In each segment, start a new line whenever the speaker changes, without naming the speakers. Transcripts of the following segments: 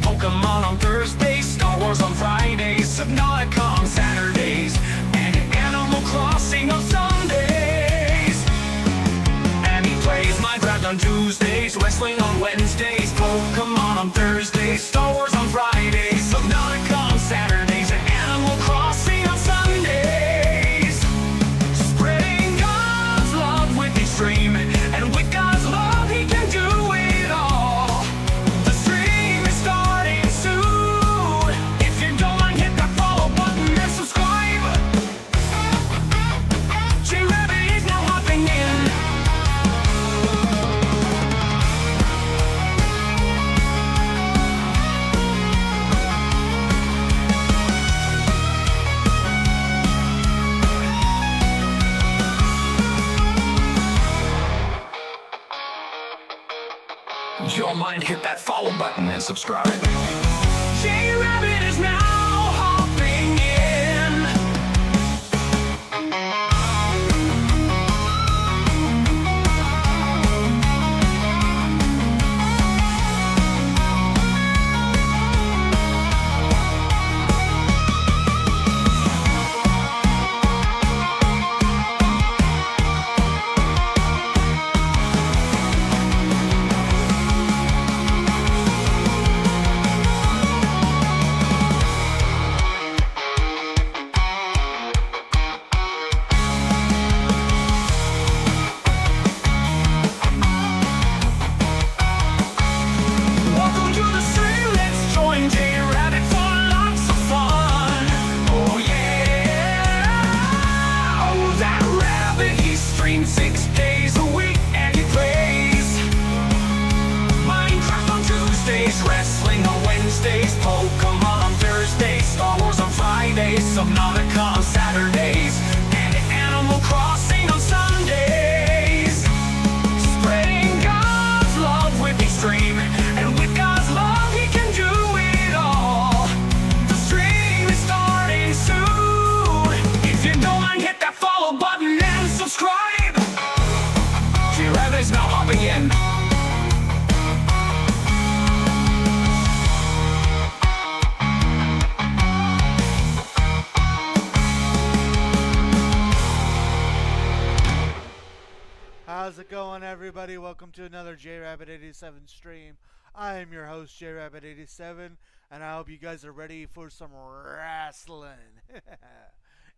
Pokemon on Thursdays, Star Wars on Fridays, Subnautica on Saturdays, and Animal Crossing on Sundays. And he plays Minecraft on Tuesdays, Rasslin on Wednesdays, Pokemon on Thursdays, Star Wars on Fridays, Subnautica on Saturdays, and Animal Crossing on Sundays. Spreading God's love with each stream, and with God's love he can do it all. The stream is starting soon. If you don't mind, hit that follow button and subscribe. J-Rabbit is now hopping in. Don't mind, hit that follow button and subscribe. J-Rabbit is now hopping in. Welcome to the stream, let's join J-Rabbit for lots of fun. Oh yeah! Oh, that rabbit, he streams 6 days a week and he plays Minecraft on Tuesdays, Wrestling on Wednesdays, Pokemon on Thursdays, Star Wars on Fridays, Subnautica on Saturdays, and Animal Crossing on Sundays. Spreading God's love with each stream, and with God's love he can do it all. The stream is starting soon. If you don't mind, hit that follow button and subscribe. J-Rabbit is now hopping in.
How's it going, everybody? Welcome to another J-Rabbit87 stream. I am your host, J-Rabbit87, and I hope you guys are ready for some wrestling.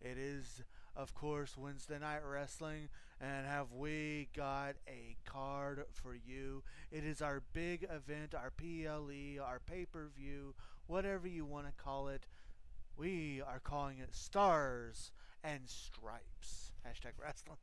It is, of course, Wednesday Night Wrestling, and have we got a card for you. It is our big event, our PLE, our pay-per-view, whatever you want to call it. We are calling it Stars and Stripes. Hashtag wrestling.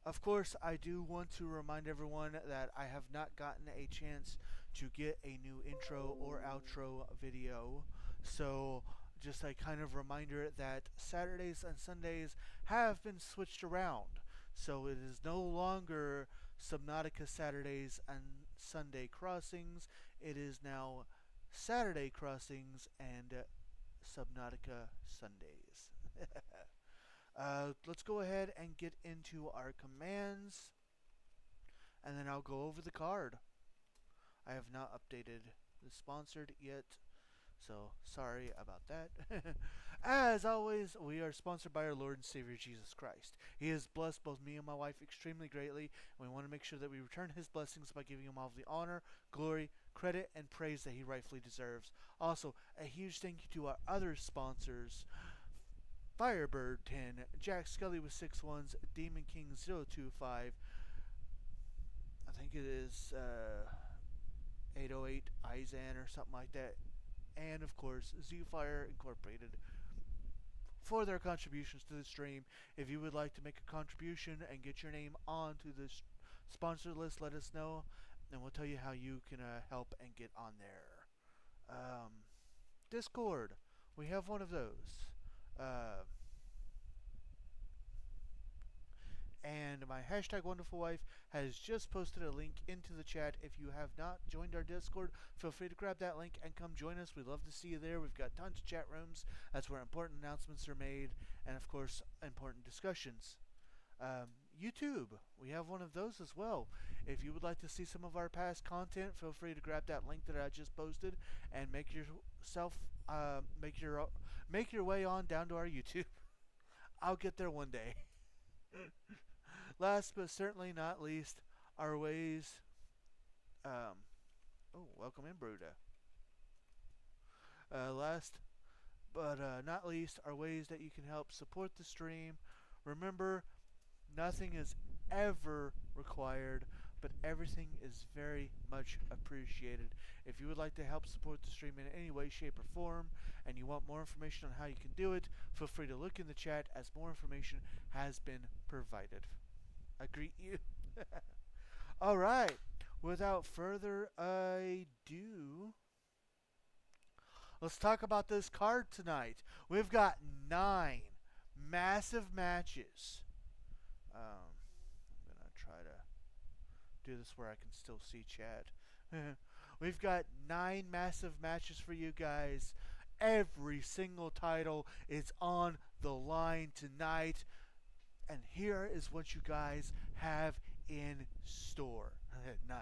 Of course, I do want to remind everyone that I have not gotten a chance to get a new intro or outro video. So, just a kind of reminder that Saturdays and Sundays have been switched around. So, it is no longer Subnautica Saturdays and Sunday Crossings. It is now Saturday Crossings and Subnautica Sundays. Let's go ahead and get into our commands, and then I'll go over the card. I have not updated the sponsored yet, so sorry about that. As always, we are sponsored by our Lord and Savior Jesus Christ. He has blessed both me and my wife extremely greatly, and we want to make sure that we return his blessings by giving him all of the honor, glory, credit, and praise that he rightfully deserves. Also, a huge thank you to our other sponsors: Firebird 10, Jack Scully with 6 ones, Demon King 025, I think it is 808 Izan or something like that, and of course Zfire Incorporated for their contributions to the stream. If you would like to make a contribution and get your name onto the sponsor list, let us know, and we'll tell you how you can help and get on there. Discord, we have one of those. And my hashtag wonderful wife has just posted a link into the chat. If you have not joined our Discord, feel free to grab that link and come join us. We'd love to see you there. We've got tons of chat rooms. That's where important announcements are made, and of course important discussions. YouTube. We have one of those as well. If you would like to see some of our past content, feel free to grab that link that I just posted and make yourself make your way on down to our YouTube. I'll get there one day. Last but certainly not least, our ways. Welcome in, Bruda. Last but not least, are ways that you can help support the stream. Remember, nothing is ever required, but everything is very much appreciated. If you would like to help support the stream in any way, shape, or form, and you want more information on how you can do it, feel free to look in the chat as more information has been provided. I greet you. Alright, without further ado, let's talk about this card tonight. We've got 9 massive matches. I'm going to try to do this where I can still see chat. We've got 9 massive matches for you guys. Every single title is on the line tonight. And here is what you guys have in store. 9.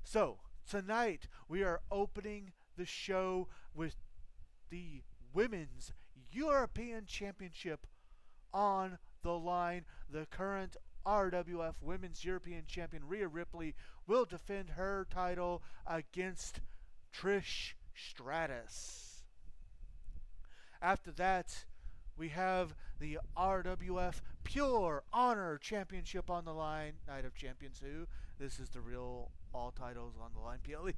So, tonight we are opening the show with the Women's European Championship on the line. The current RWF Women's European Champion Rhea Ripley will defend her title against Trish Stratus. After that, we have the RWF Pure Honor Championship on the line. Night of Champions who? This is the real all titles on the line PLE.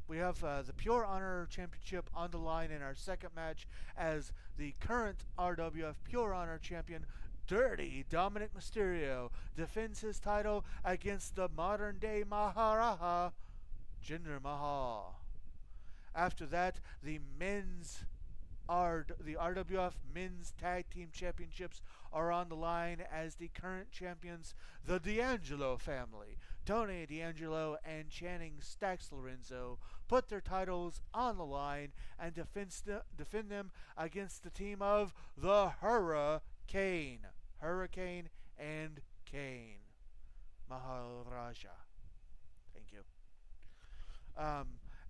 We have the Pure Honor Championship on the line in our second match as the current RWF Pure Honor Champion, Dirty Dominic Mysterio, defends his title against the modern day Maharaja, Jinder Mahal. After that, the RWF Men's Tag Team Championships are on the line as the current champions, the D'Angelo family, Tony D'Angelo and Channing Stacks Lorenzo, put their titles on the line and defend them against the team of the Hurricane and Kane. Maharaja. Thank you.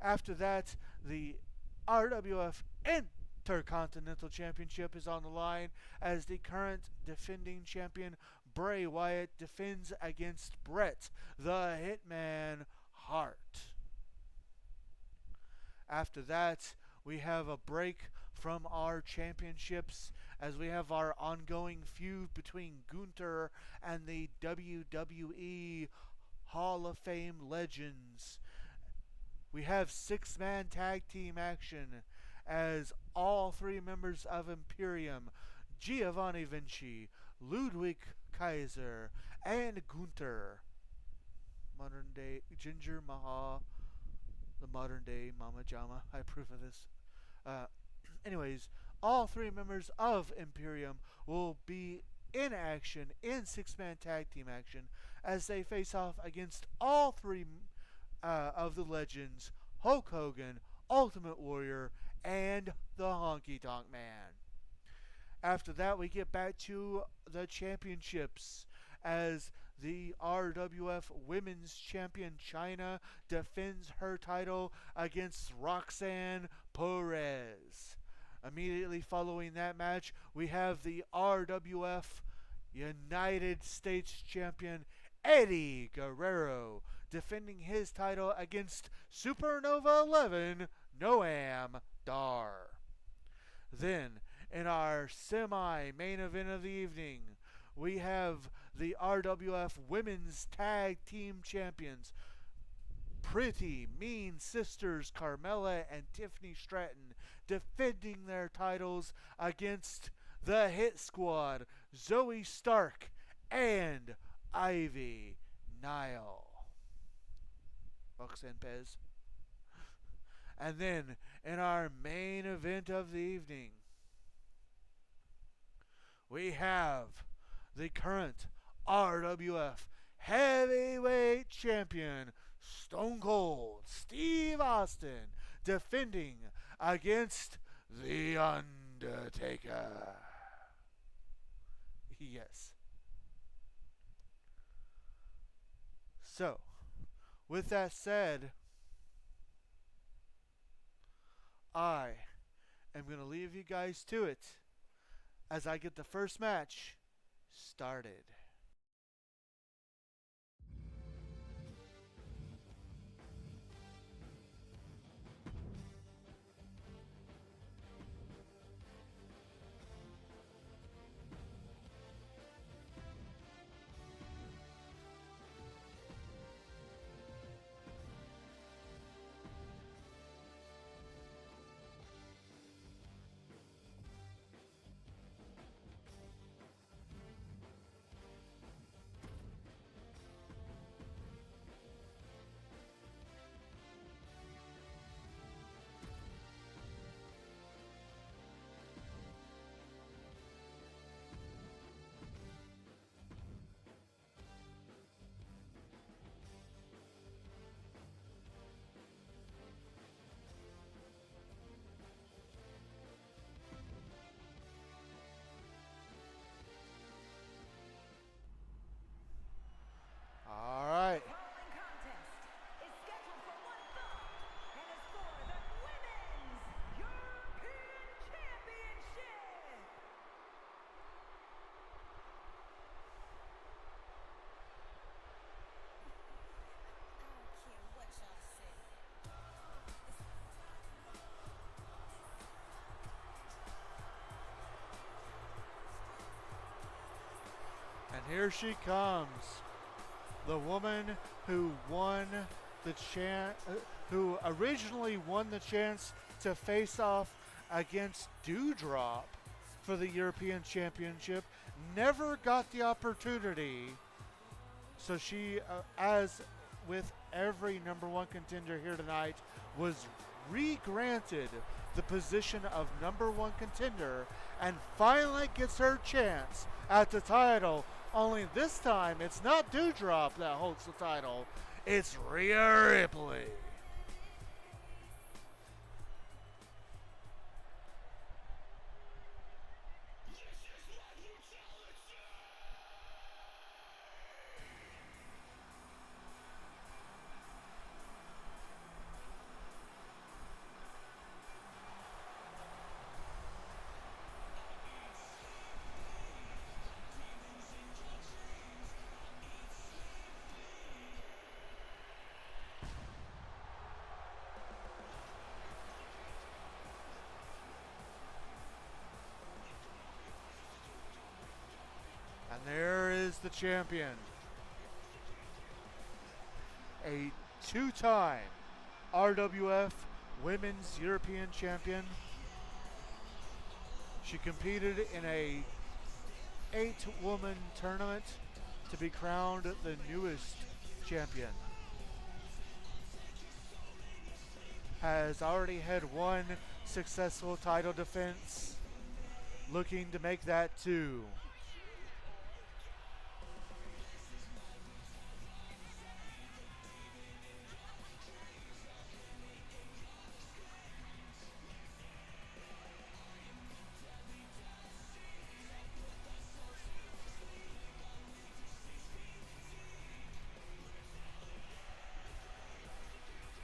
After that, the RWF Intercontinental Championship is on the line as the current defending champion Bray Wyatt defends against Bret the Hitman Hart. After that, we have a break from our championships as we have our ongoing feud between Gunther and the WWE Hall of Fame legends. We have 6-man tag team action as all 3 members of Imperium, Giovanni Vinci, Ludwig Kaiser, and Gunther, modern day Jinder Mahal, the modern day Mama Jama, I approve of this. Anyways, all 3 members of Imperium will be in action in 6-man tag team action as they face off against all 3 of the legends, Hulk Hogan, Ultimate Warrior, and the Honky Tonk Man. After that, we get back to the championships as the RWF Women's Champion Chyna defends her title against Roxanne Perez. Immediately following that match, we have the RWF United States Champion Eddie Guerrero defending his title against Supernova 11 Noam Dar. Then, in our semi-main event of the evening, we have the RWF Women's Tag Team Champions, Pretty Mean Sisters Carmella and Tiffany Stratton, defending their titles against the Hit Squad, Zoe Stark and Ivy Nile. Roxanne Pez. And then, in our main event of the evening, we have the current RWF Heavyweight Champion, Stone Cold Steve Austin, defending against The Undertaker. Yes. So, with that said, I am going to leave you guys to it as I get the first match started. All right.
The following contest is scheduled for one fall and is for the Women's European Championship.
I don't care what y'all say.
And here she comes. The woman who won the who originally won the chance to face off against Dewdrop for the European Championship, never got the opportunity. So she, as with every number one contender here tonight, was re-granted the position of number one contender and finally gets her chance at the title. Only this time, it's not Dewdrop that holds the title. It's Rhea Ripley. And there is the champion. A two-time RWF Women's European Champion. She competed in a 8-woman tournament to be crowned the newest champion. Has already had one successful title defense, looking to make that 2.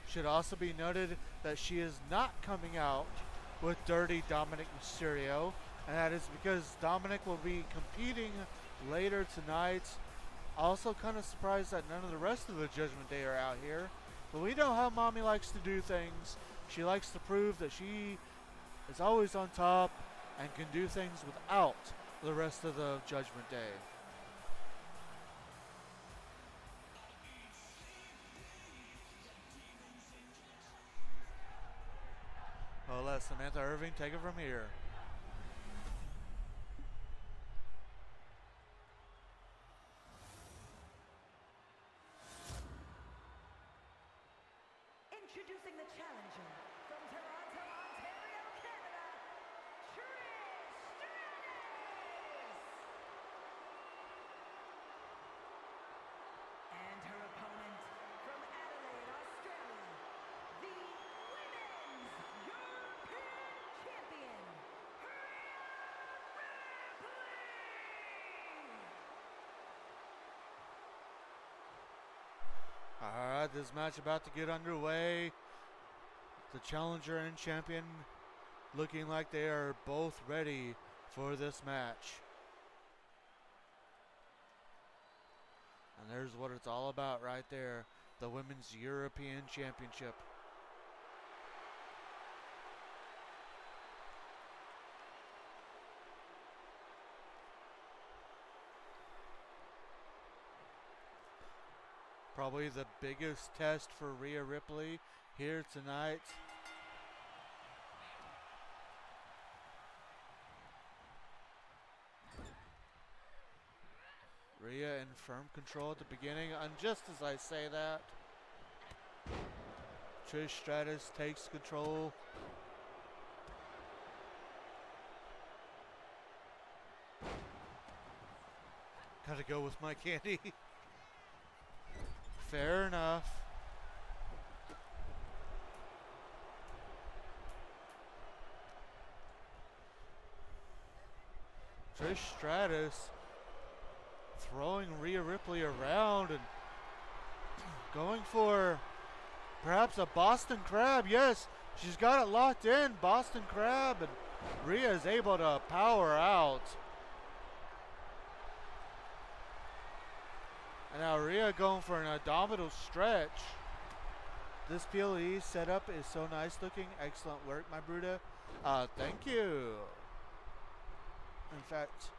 Should also be noted that she is not coming out with Dirty Dominic Mysterio, and that is because Dominic will be competing later tonight. Also kind of surprised that none of the rest of the Judgment Day are out here. But we know how Mommy likes to do things. She likes to prove that she is always on top and can do things without the rest of the Judgment Day. I'll let Samantha Irving take it from here.
Introducing the challenger from Toronto, Ontario, Canada, Trish Stratus. And her opponent from Adelaide, Australia, the Women's European Champion,
Alright, this match about to get underway. The challenger and champion looking like they are both ready for this match. And there's what it's all about right there. The Women's European Championship. Probably the biggest test for Rhea Ripley here tonight. Rhea in firm control at the beginning, and just as I say that, Trish Stratus takes control. Gotta go with my candy. Fair enough. Trish Stratus throwing Rhea Ripley around and going for perhaps a Boston Crab. Yes, she's got it locked in. Boston Crab, and Rhea is able to power out. And now Rhea going for an abdominal stretch. This PLE setup is so nice looking. Excellent work, my Bruda. Thank you. In fact,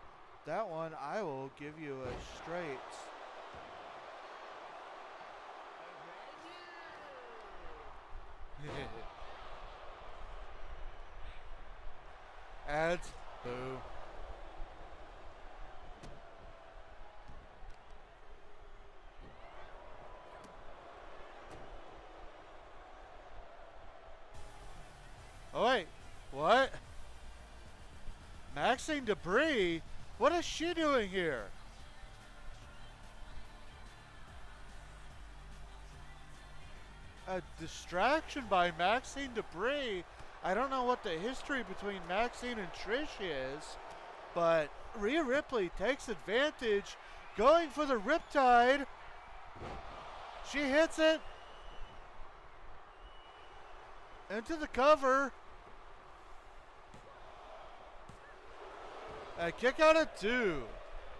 that one I will give you a straight. Ads. Boo. Oh wait, what? Maxine Debris? What is she doing here? A distraction by Maxine Debris. I don't know what the history between Maxine and Trish is, but Rhea Ripley takes advantage, going for the Riptide. She hits it into the cover. A kick out of 2.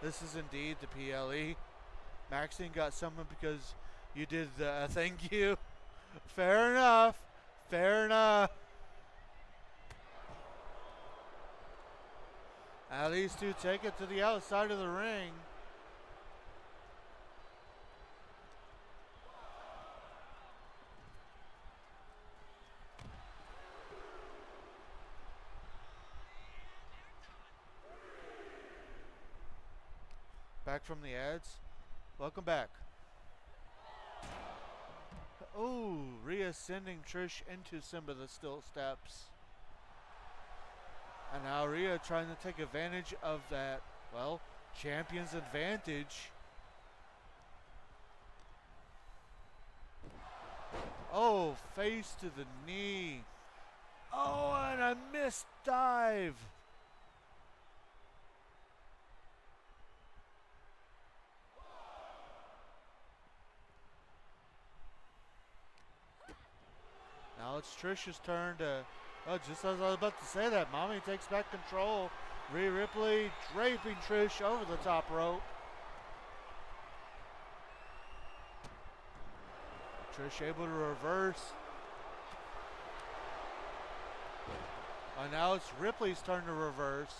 This is indeed the PLE. Maxine got summoned because you did the thank you. Fair enough. Fair enough. Now these two take it to the outside of the ring. Back from the ads. Welcome back. Oh, Rhea sending Trish into some of the steel steps. And now Rhea trying to take advantage of that, well, champion's advantage. Oh, face to the knee. Oh, and a missed dive. Now it's Trish's turn to, oh, just as I was about to say that, Mommy takes back control. Rhea Ripley draping Trish over the top rope. Trish able to reverse. And now it's Ripley's turn to reverse.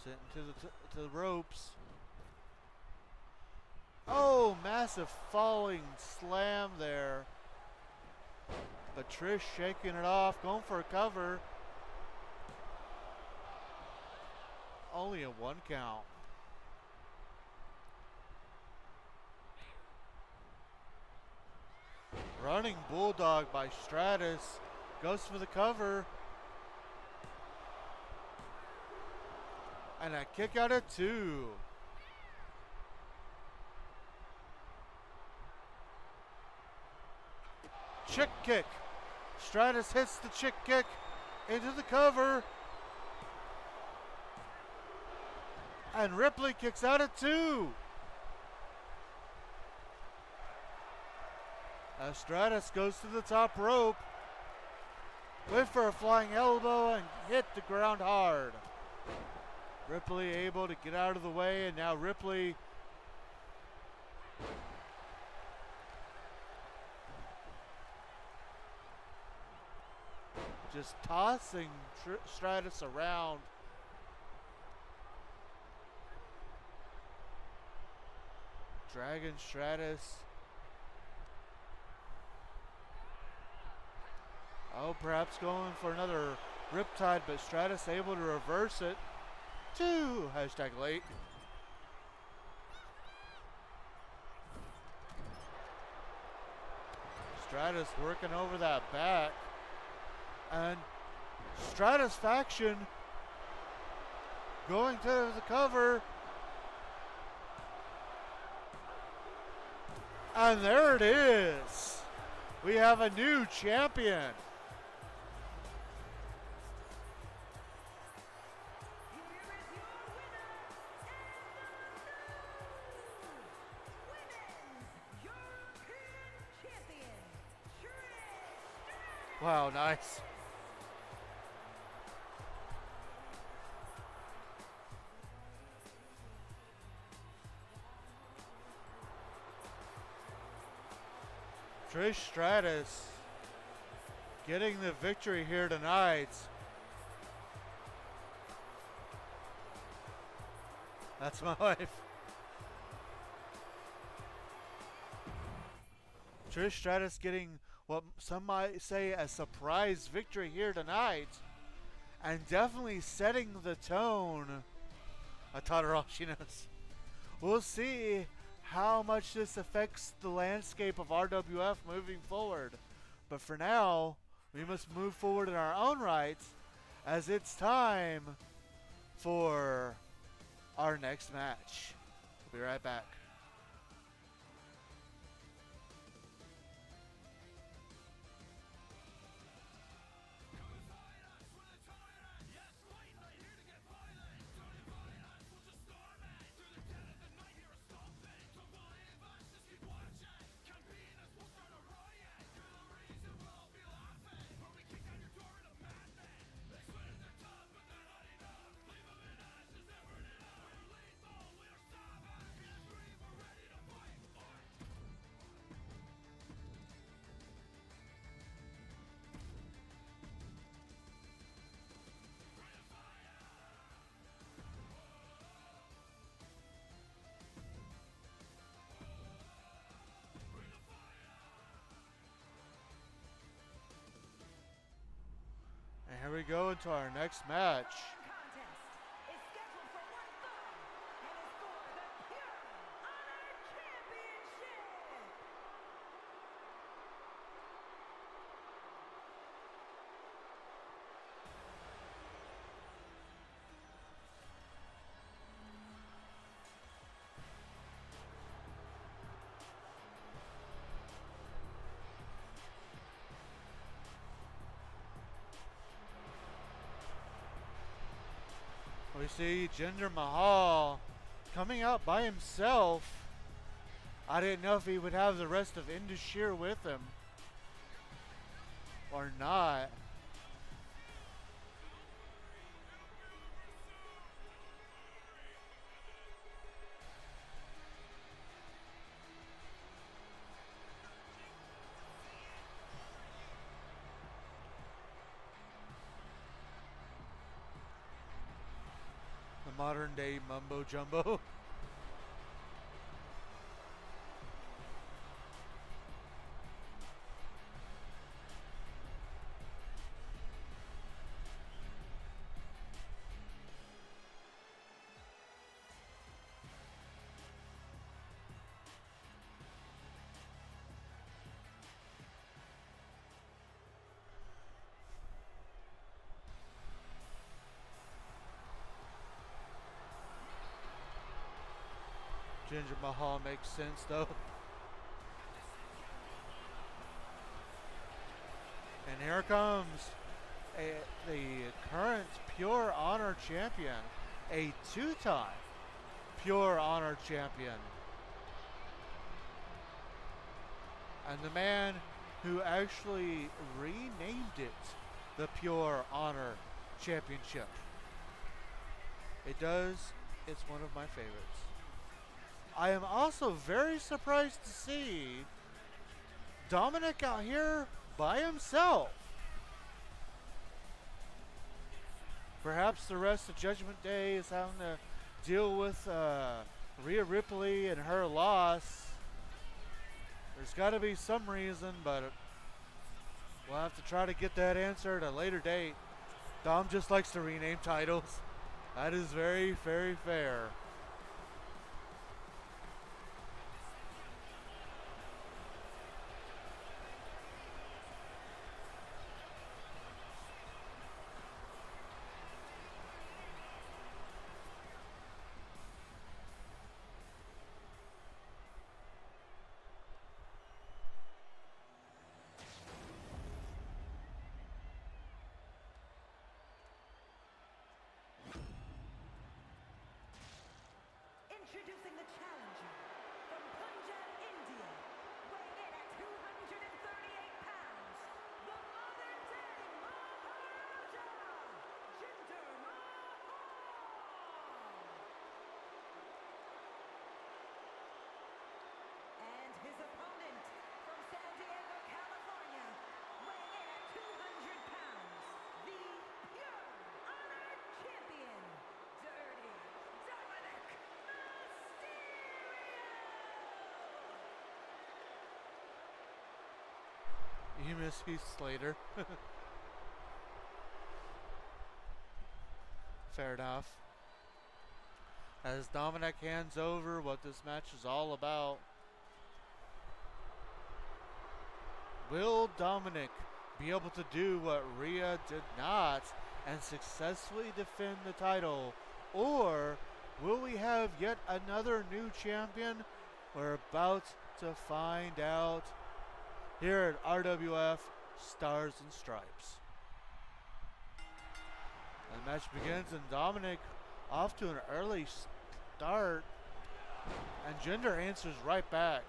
Sitting to the ropes. Oh, massive falling slam there. But Trish shaking it off, going for a cover. Only a 1 count. Running Bulldog by Stratus. Goes for the cover. And a kick out of 2. Chick kick. Stratus hits the chick kick into the cover. And Ripley kicks out at 2. As Stratus goes to the top rope. Went for a flying elbow and hit the ground hard. Ripley able to get out of the way, and now Ripley just tossing Stratus around. Dragon Stratus. Oh, perhaps going for another Riptide, but Stratus able to reverse it. 2, hashtag late. Stratus working over that back. And Stratus faction going to the cover. And there it is. We have a new champion. Wow, nice. Trish Stratus getting the victory here tonight. That's my wife. Trish Stratus getting what some might say a surprise victory here tonight, and definitely setting the tone. I taught her all she knows. We'll see how much this affects the landscape of RWF moving forward. But for now, we must move forward in our own rights, as it's time for our next match. We'll be right back. And here we go into our next match. We see Jinder Mahal coming out by himself. I didn't know if he would have the rest of Indus with him or not. Modern day mumbo jumbo. Jinder Mahal makes sense though. And here comes the current Pure Honor champion, a two-time Pure Honor champion. And the man who actually renamed it the Pure Honor Championship. It's one of my favorites. I am also very surprised to see Dominic out here by himself. Perhaps the rest of Judgment Day is having to deal with Rhea Ripley and her loss. There's got to be some reason, but we'll have to try to get that answer at a later date. Dom just likes to rename titles. That is very, very fair.
Introducing the challenger from Punjab, India, weighing in at 238 pounds, the modern-day Maharaja, Jinder Mahal. And his opponent from San Diego, California, weighing in at 200 pounds, the Pure Honor Champion, Dirty Dominic
You miss Heath Slater. Fair enough. As Dominic hands over what this match is all about. Will Dominic be able to do what Rhea did not and successfully defend the title? Or will we have yet another new champion? We're about to find out here at RWF Stars and Stripes. The match begins and Dominic off to an early start, and Jinder answers right back.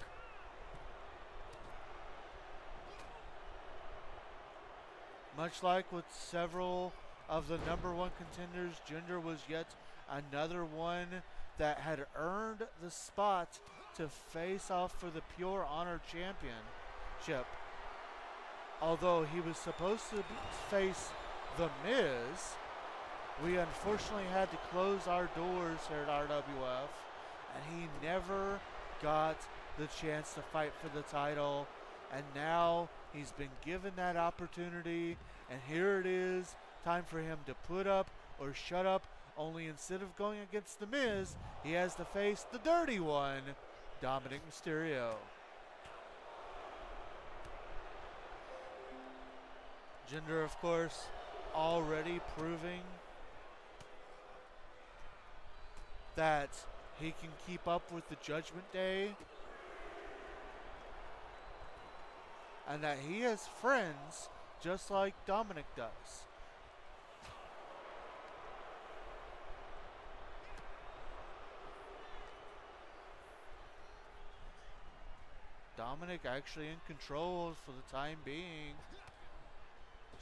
Much like with several of the number one contenders, Jinder was yet another one that had earned the spot to face off for the Pure Honor Championship. Although he was supposed to face The Miz, we unfortunately had to close our doors here at RWF, and he never got the chance to fight for the title. And now he's been given that opportunity, and here it is, time for him to put up or shut up. Only instead of going against The Miz, he has to face the dirty one, Dominic Mysterio. Jinder, of course, already proving that he can keep up with the Judgment Day, and that he has friends just like Dominic does. Dominic actually in control for the time being.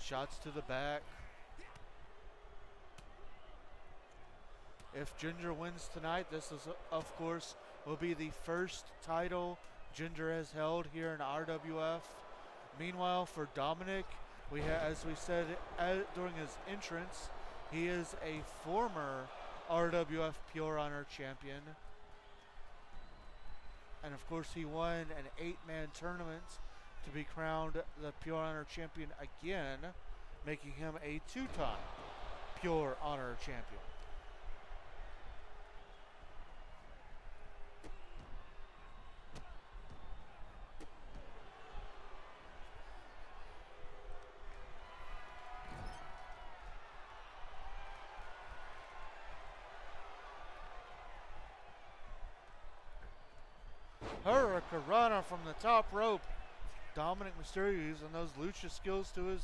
Shots to the back. If Jinder wins tonight, this is, of course, will be the first title Jinder has held here in RWF. Meanwhile, for Dominic, as we said during his entrance, he is a former RWF Pure Honor champion. And of course, he won an 8-man tournament to be crowned the Pure Honor champion again, making him a 2-time Pure Honor champion. Hurricanrana from the top rope. Dominic Mysterio using those lucha skills to his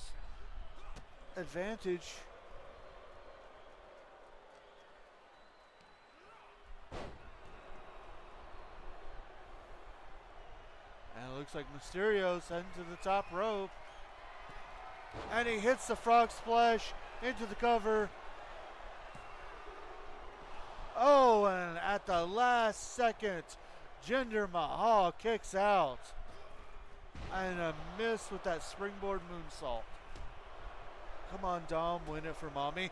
advantage. Looks like Mysterio's heading to the top rope. And he hits the frog splash into the cover. Oh, and at the last second, Jinder Mahal kicks out. And a miss with that springboard moonsault. Come on, Dom, win it for mommy.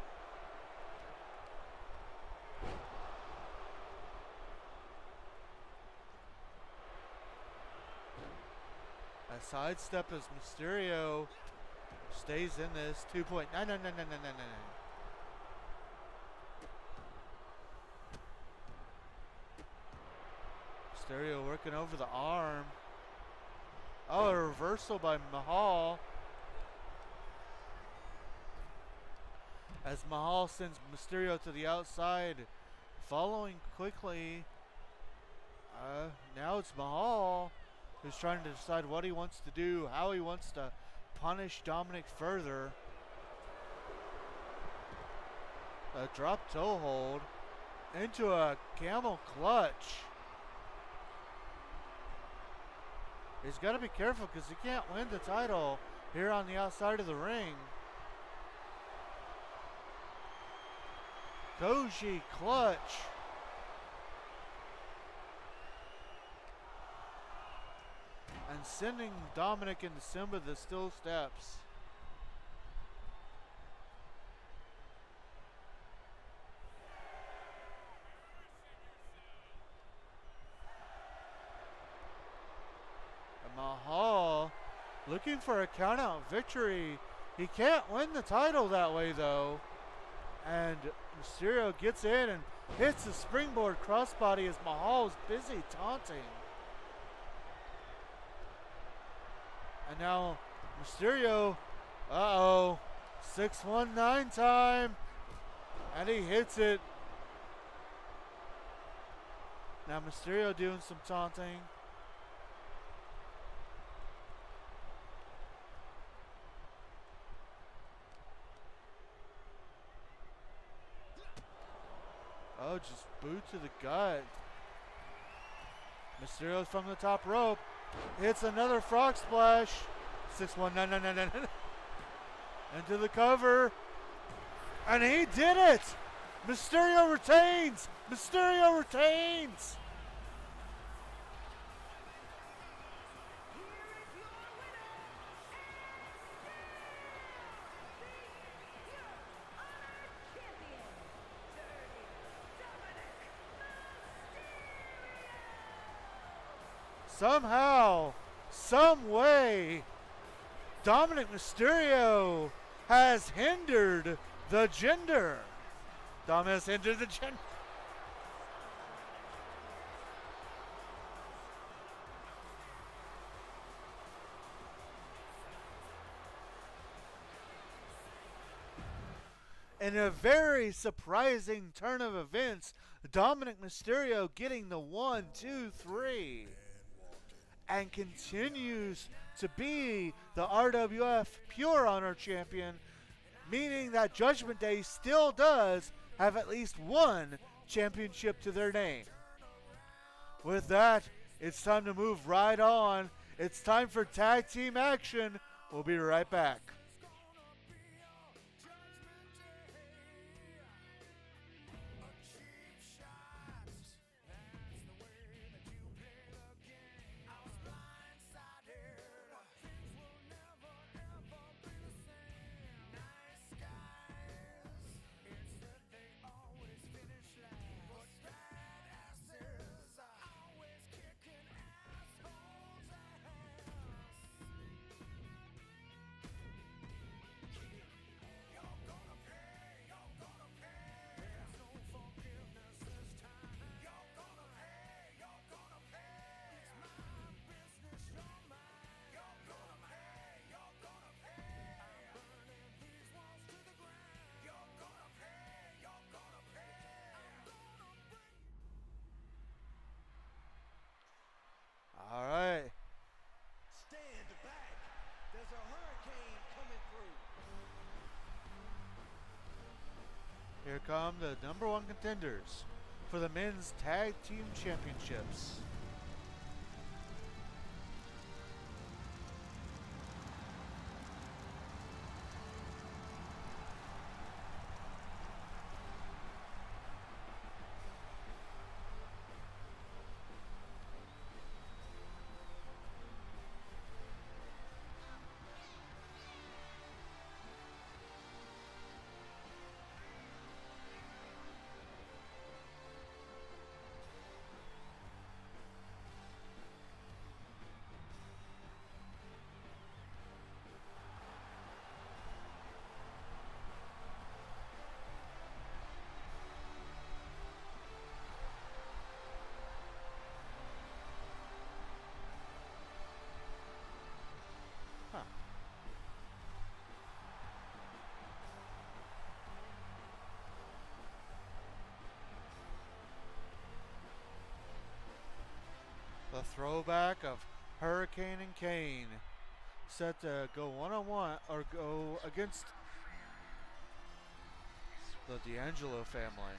A sidestep as Mysterio stays in this. 2.9. No. Mysterio working over the arm. Oh, a reversal by Mahal. As Mahal sends Mysterio to the outside. Following quickly. Now it's Mahal who's trying to decide what he wants to do, how he wants to punish Dominic further. A drop toe hold into a camel clutch. He's got to be careful because he can't win the title here on the outside of the ring. Koji clutch. And sending Dominic into Simba the steel steps. And Mahal looking for a countout victory. He can't win the title that way though. And Mysterio gets in and hits the springboard crossbody as Mahal is busy taunting. And now Mysterio, 619 time. And he hits it. Now Mysterio doing some taunting. Oh, just boot to the gut. Mysterio's from the top rope. Hits another frog splash. 619. Into the cover. And he did it! Mysterio retains! Mysterio retains! Somehow, some way, Dominic Mysterio has hindered the gender. Dom has hindered the gender. In a very surprising turn of events, Dominic Mysterio getting the 1, 2, 3. And continues to be the RWF Pure Honor Champion, meaning that Judgment Day still does have at least one championship to their name. With that, it's time to move right on. It's time for tag team action. We'll be right back. All right.
Stand back. There's a hurricane coming through.
Here come the number one contenders for the men's tag team championships. throwback of Hurricane and Kane set to go one-on-one or go against the D'Angelo family.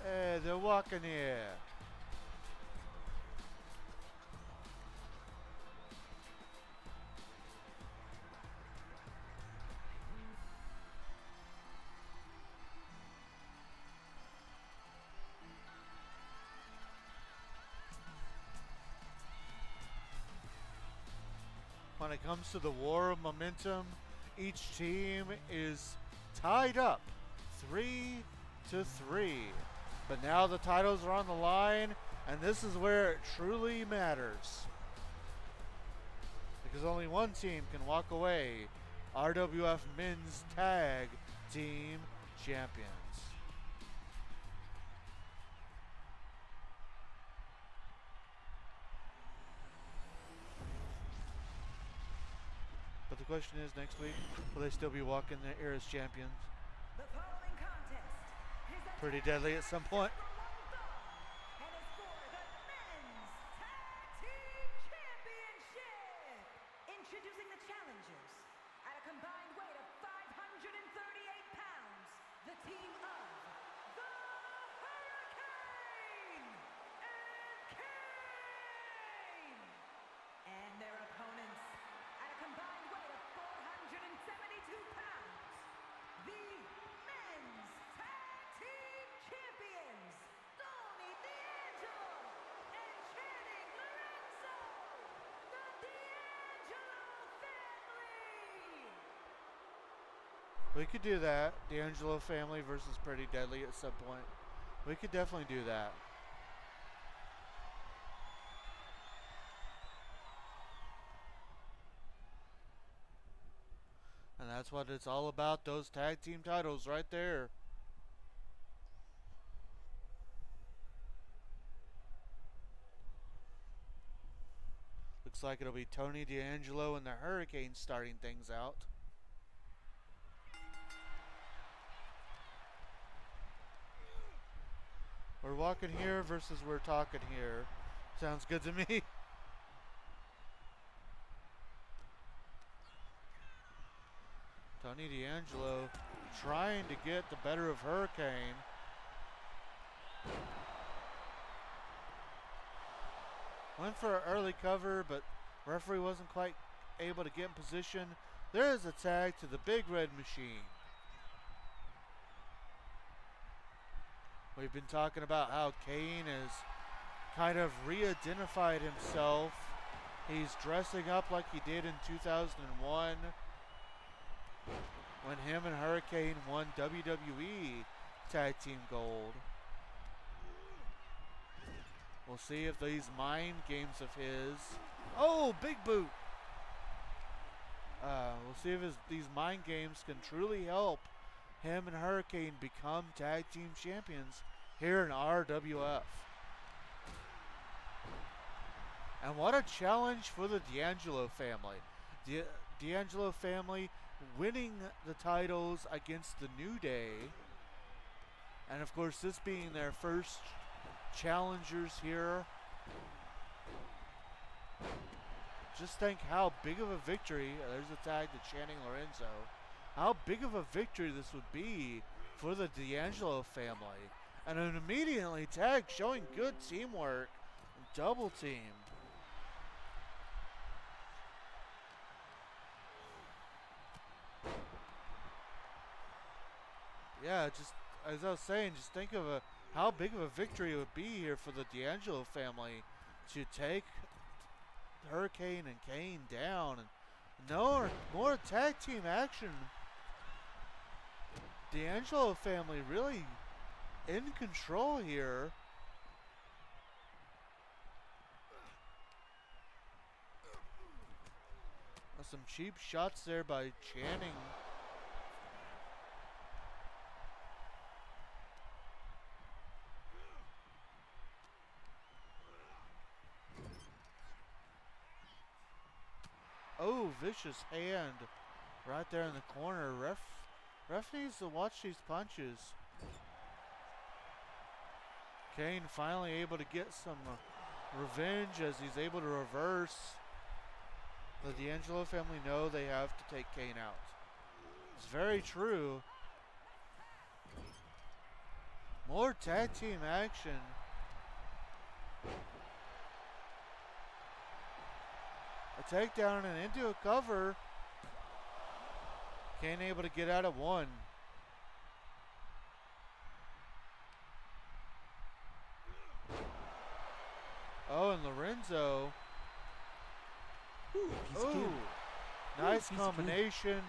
Hey, they're walking here. When it comes to the war of momentum, each team is tied up 3-3. But now the titles are on the line, and this is where it truly matters. Because only one team can walk away RWF Men's Tag Team Champions. But the question is, next week, will they still be walking the air as champions?
The following contest is a
Pretty deadly at some point.
and is for the Men's Tag Team Championship. Introducing the challengers at a combined weight of 538 pounds, the team of the Hurricane and Kane, and their opponents at a combined weight of 472 pounds, the Men's Tag Team Champions, Tony D'Angelo and Channing Lorenzo, the D'Angelo family.
We could do that. D'Angelo family versus Pretty Deadly at some point. We could definitely do that. And that's what it's all about, those tag team titles right there. Looks like it'll be Tony D'Angelo and the Hurricanes starting things out. We're walking here versus we're talking here. Sounds good to me. Tony D'Angelo trying to get the better of Hurricane. Went for an early cover, but referee wasn't quite able to get in position. There is a tag to the Big Red Machine. We've been talking about how Kane has kind of re-identified himself. He's dressing up like he did in 2001 when him and Hurricane won WWE Tag Team Gold. We'll see if these mind games of his... Oh, big boot! We'll see if these mind games can truly help him and Hurricane become tag team champions here in RWF. And what a challenge for the D'Angelo family. D'Angelo family winning the titles against the New Day. And of course, this being their first challengers here. Just think how big of a victory. There's a tag to Channing Lorenzo. How big of a victory this would be for the D'Angelo family. And an immediately tag showing good teamwork. Double team. Yeah, just as I was saying, just think of how big of a victory it would be here for the D'Angelo family to take Hurricane and Kane down. And no more tag team action. D'Angelo family really in control here. Some cheap shots there by Channing. vicious hand right there in the corner. Ref needs to watch these punches. Kane finally able to get some revenge as he's able to reverse. The D'Angelo family know they have to take Kane out. It's very true. More tag team action. A takedown and into a cover. Kane able to get out of one. Oh, and Lorenzo. Ooh, nice combination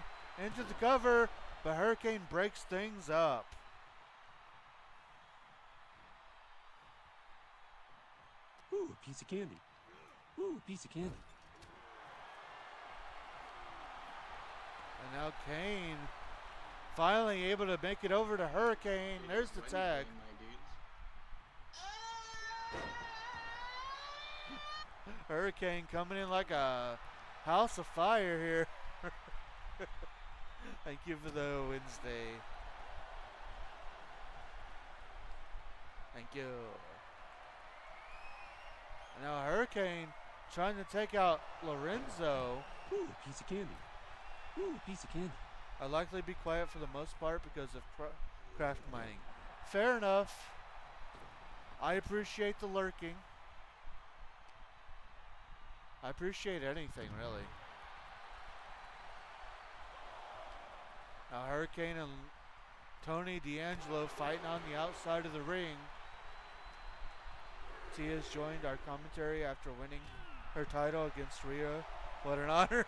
into the cover, but Hurricane breaks things up.
Ooh, a piece of candy. Ooh, a piece of candy.
And now Kane finally able to make it over to Hurricane. There's the tag. Hurricane coming in like a house of fire here. Thank you for the Wednesday. Thank you. And now Hurricane trying to take out Lorenzo.
Ooh, a piece of candy. Ooh, a piece of candy.
I'll likely be quiet for the most part because of craft mining. Fair enough. I appreciate the lurking. I appreciate anything, really. Now Hurricane and Tony D'Angelo fighting on the outside of the ring. Tia's joined our commentary after winning her title against Rhea. What an honor.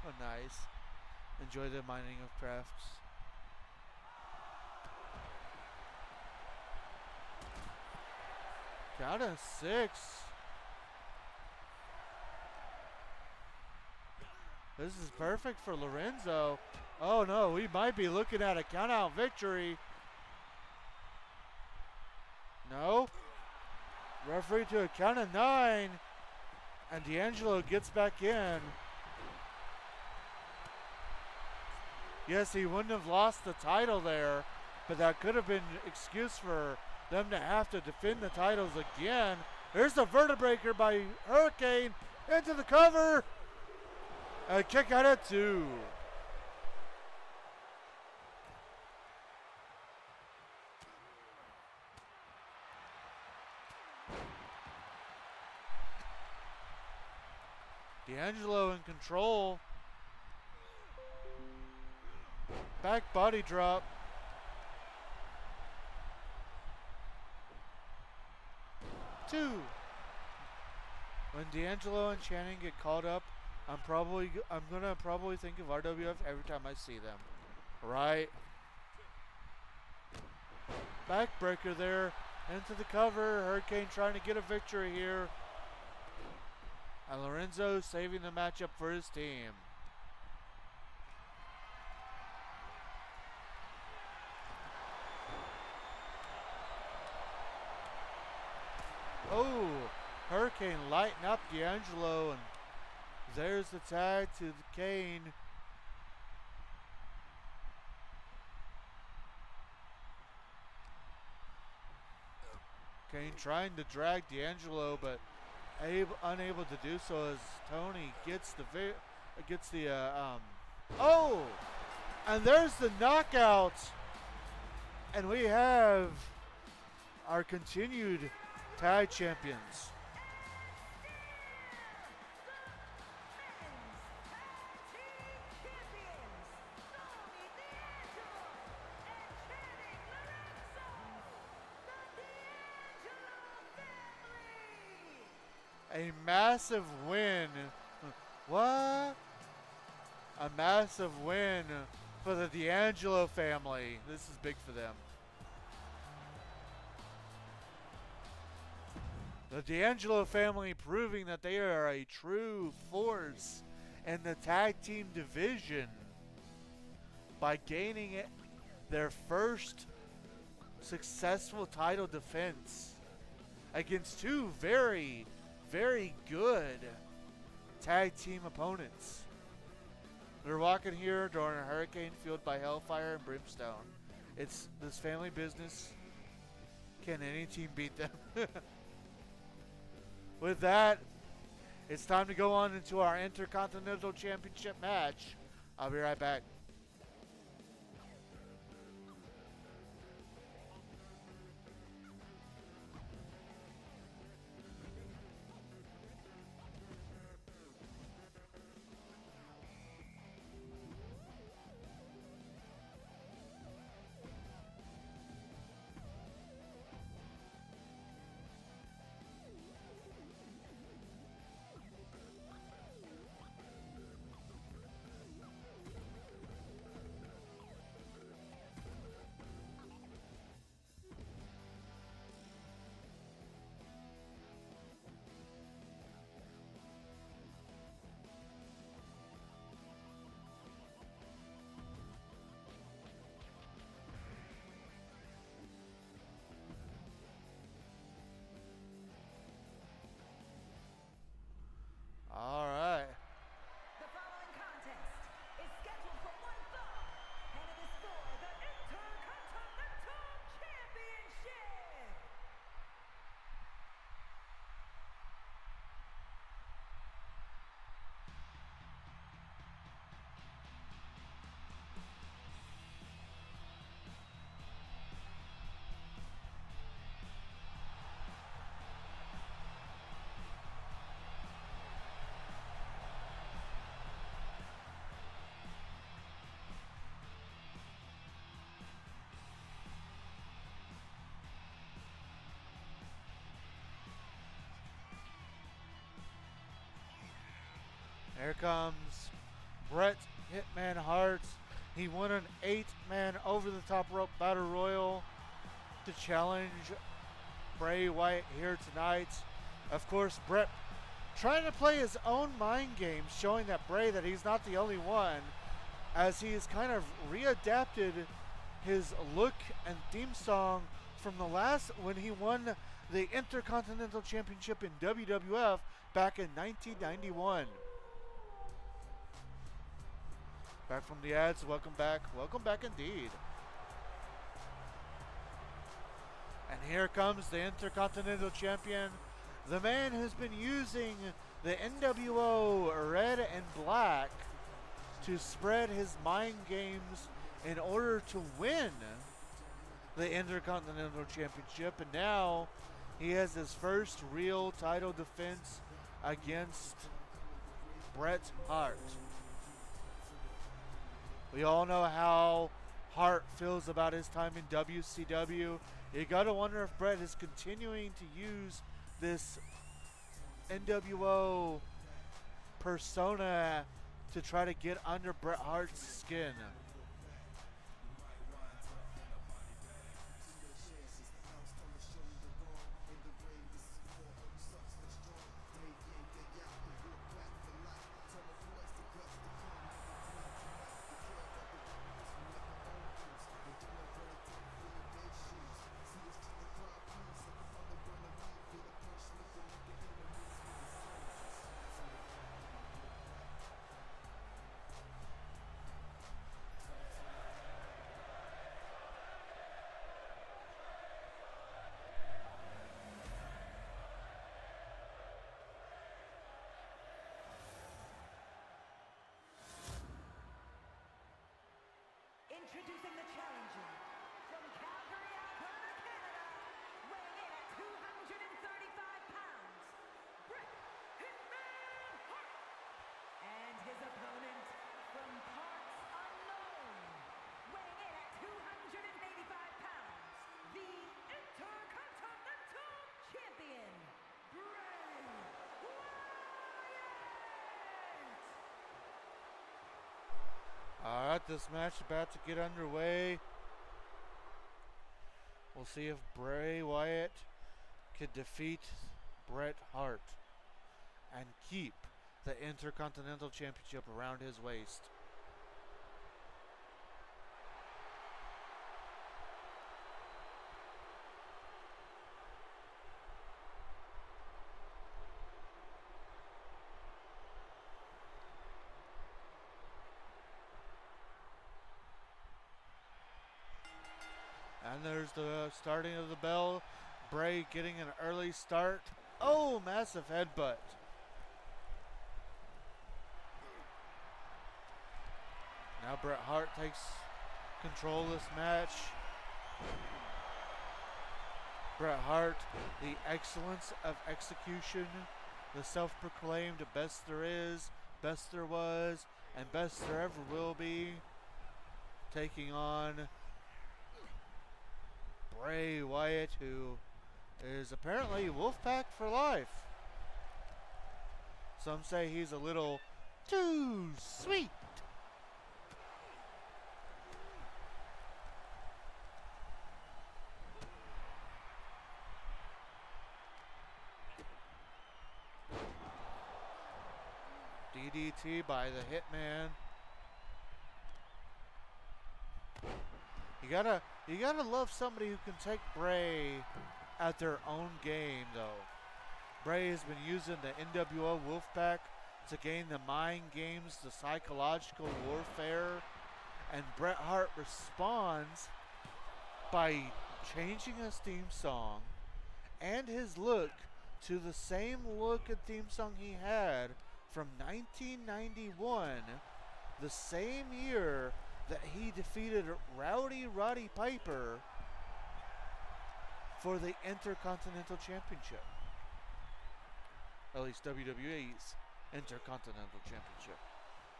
Oh, nice. Enjoy the mining of crafts. Count of 6. This is perfect for Lorenzo. Oh no, we might be looking at a count-out victory. No. Referee to a count of 9. And D'Angelo gets back in. Yes, he wouldn't have lost the title there, but that could have been an excuse for them to have to defend the titles again. There's the vertebraker by Hurricane into the cover. A kick out at 2. D'Angelo in control. Back body drop. 2. When D'Angelo and Channing get called up, I'm gonna probably think of RWF every time I see them. Right? Backbreaker there into the cover. Hurricane trying to get a victory here. And Lorenzo saving the matchup for his team. Oh, Hurricane lighting up D'Angelo, and there's the tag to the Kane. Kane trying to drag D'Angelo, but unable to do so as Tony gets the oh, and there's the knockout, and we have our continued tag champions. A massive win. What? A massive win for the D'Angelo family. This is big for them. The D'Angelo family proving that they are a true force in the tag team division by gaining their first successful title defense against two very, very good tag team opponents. They're walking here during a hurricane fueled by hellfire and brimstone. It's this family business. Can any team beat them? With that, it's time to go on into our Intercontinental Championship match. I'll be right back. All right.
The following contest is scheduled for one fall, and it is for the Intercontinental Championship.
Here comes Bret Hitman Hart. He won an 8-man over-the-top rope battle royal to challenge Bray Wyatt here tonight. Of course, Bret trying to play his own mind games, showing that Bray that he's not the only one, as he's kind of readapted his look and theme song from the last when he won the Intercontinental Championship in WWF back in 1991. Back from the ads, welcome back. Welcome back indeed. And here comes the Intercontinental Champion, the man who's been using the NWO red and black to spread his mind games in order to win the Intercontinental Championship. And now he has his first real title defense against Bret Hart. We all know how Hart feels about his time in WCW. You gotta wonder if Bret is continuing to use this NWO persona to try to get under Bret Hart's skin.
Introducing the challenger from Calgary, Alberta, Canada, weighing in at 235 pounds, Bret Hitman Hart. And his opponent from parts unknown, weighing in at 285 pounds, the Intercontinental Champion, Bray Wyatt.
All right, this match is about to get underway. We'll see if Bray Wyatt could defeat Bret Hart and keep the Intercontinental Championship around his waist. And there's the starting of the bell. Bray getting an early start. Oh, massive headbutt. Now Bret Hart takes control of this match. Bret Hart, the excellence of execution, the self-proclaimed best there is, best there was, and best there ever will be, taking on Bray Wyatt, who is apparently Wolfpack for life. Some say he's a little too sweet. DDT by the Hitman. You gotta love somebody who can take Bray at their own game, though. Bray has been using the NWO Wolfpack to gain the mind games, the psychological warfare, and Bret Hart responds by changing his theme song and his look to the same look and theme song he had from 1991, the same year that he defeated Rowdy Roddy Piper for the Intercontinental Championship. At least WWE's Intercontinental Championship.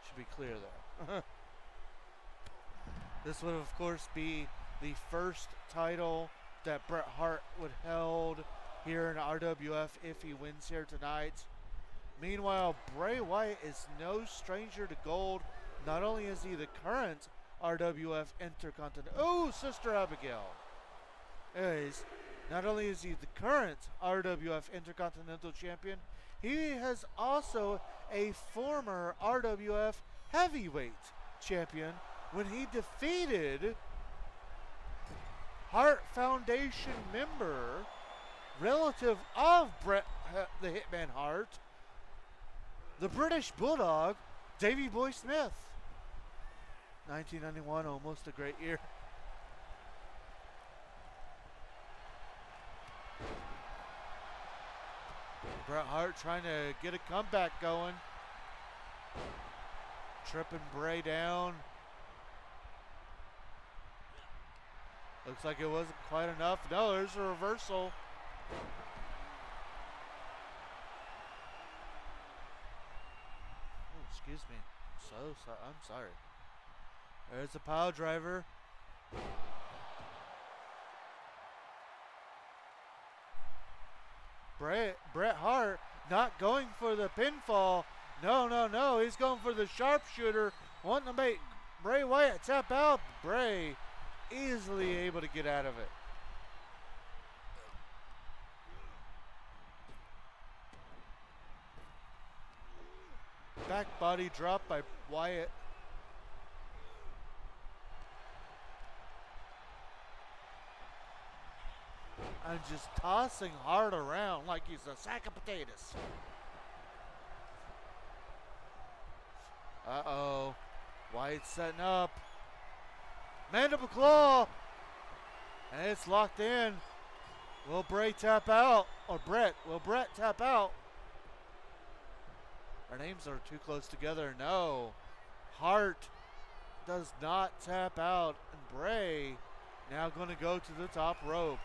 Should be clear there. This would, of course, be the first title that Bret Hart would held here in RWF if he wins here tonight. Meanwhile, Bray Wyatt is no stranger to gold. Not only is he the current RWF Intercontinental... Oh, Sister Abigail. Anyways, not only is he the current RWF Intercontinental Champion, he has also a former RWF Heavyweight Champion when he defeated Hart Foundation member, relative of Bret the Hitman Hart, the British Bulldog, Davey Boy Smith. 1991, almost a great year. Bret Hart trying to get a comeback going. Tripping Bray down. Looks like it wasn't quite enough. No, there's a reversal. Oh, excuse me. I'm sorry. There's a pile driver. Bret Hart not going for the pinfall. No. He's going for the sharpshooter. Wanting to make Bray Wyatt tap out. Bray easily able to get out of it. Back body drop by Wyatt. And just tossing Hart around like he's a sack of potatoes. Uh-oh. Wyatt's setting up. Mandible claw. And it's locked in. Will Bray tap out? Or Bret. Will Bret tap out? Our names are too close together. No. Hart does not tap out. And Bray now going to go to the top rope.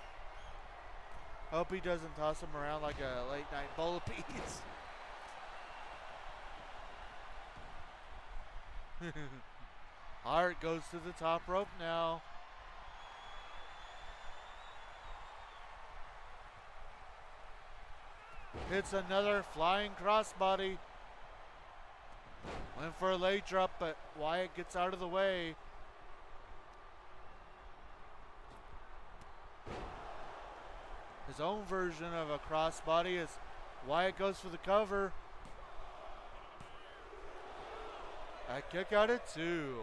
Hope he doesn't toss him around like a late night bowl of peas. Hart goes to the top rope now. Hits another flying crossbody. Went for a leg drop, but Wyatt gets out of the way. His own version of a crossbody as Wyatt goes for the cover. A kick out at 2.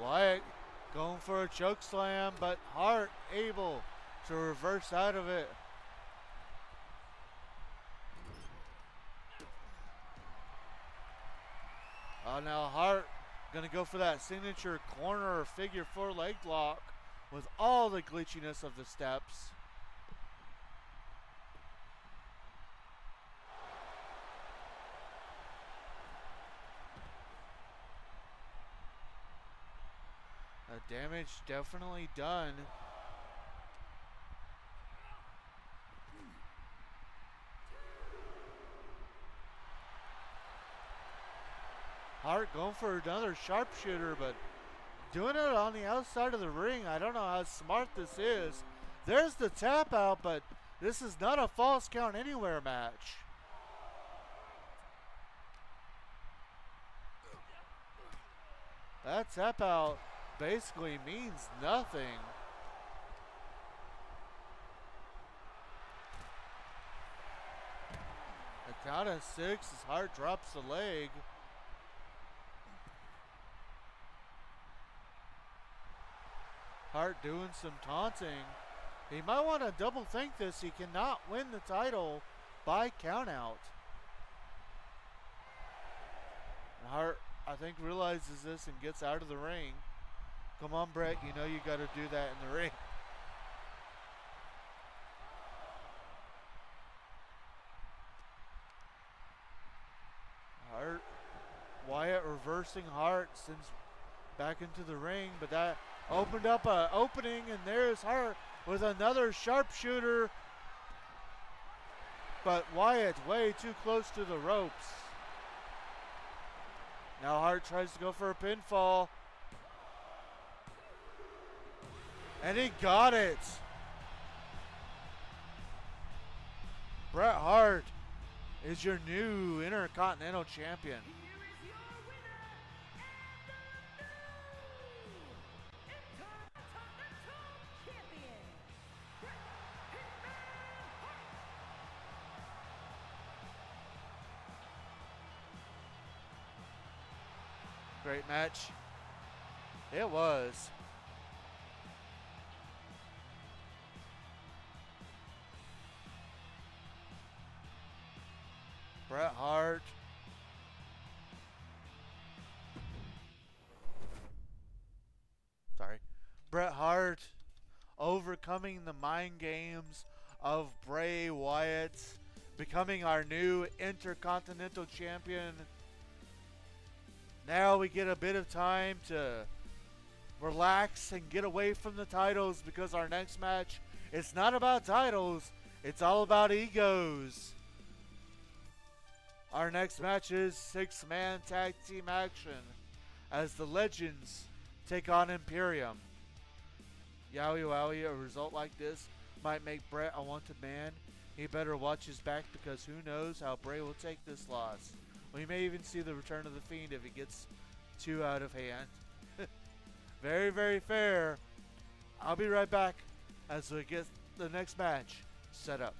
Wyatt going for a choke slam, but Hart able to reverse out of it. Now Hart gonna go for that signature corner figure 4 leg lock with all the glitchiness of the steps. Damage definitely done. Hart going for another sharpshooter, but doing it on the outside of the ring. I don't know how smart this is. There's the tap out, but this is not a false count anywhere match. That tap out basically means nothing. The count of 6 as Hart drops the leg. Hart doing some taunting. He might want to double think this. He cannot win the title by countout. Hart, I think, realizes this and gets out of the ring. Come on, Brett. You know you got to do that in the ring. Hart, Wyatt reversing Hart, sends back into the ring, but that opened up an opening, and there's Hart with another sharpshooter. But Wyatt way too close to the ropes. Now Hart tries to go for a pinfall. And he got it. Bret Hart is your new Intercontinental Champion. Great match. It was. Bret Hart. Bret Hart overcoming the mind games of Bray Wyatt, becoming our new Intercontinental Champion. Now we get a bit of time to relax and get away from the titles, because our next match, it's not about titles, it's all about egos. Our next match is 6-man tag team action as the Legends take on Imperium. Yowie wowie, a result like this might make Bret a wanted man. He better watch his back, because who knows how Bray will take this loss. We may even see the return of the Fiend if it gets too out of hand. Very, very fair. I'll be right back as we get the next match set up.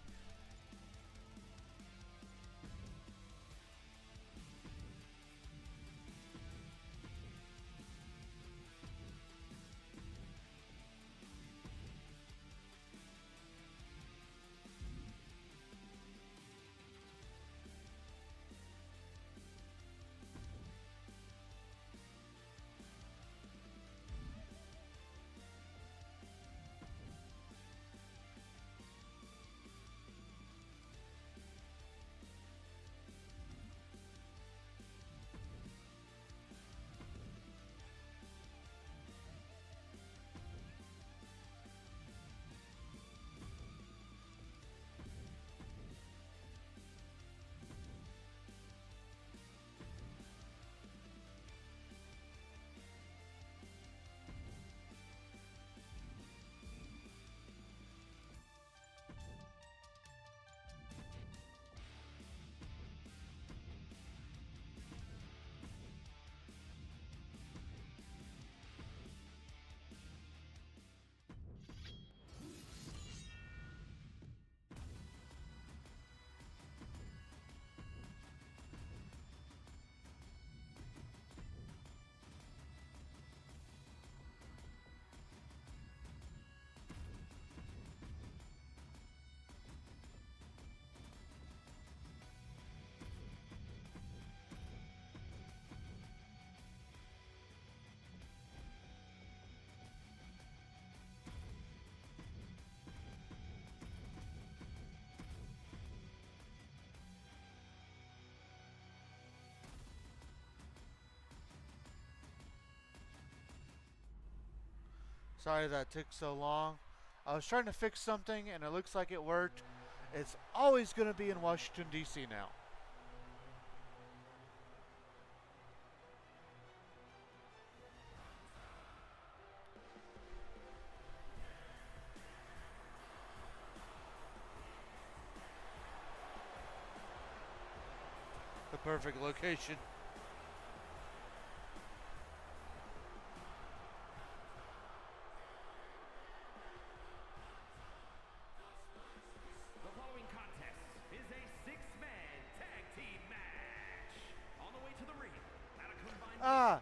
Sorry that took so long. I was trying to fix something and it looks like it worked. It's always going to be in Washington, D.C. now. The perfect location.
The following contest is a six-man tag team match. On the way to the ring, at a combined
Ah!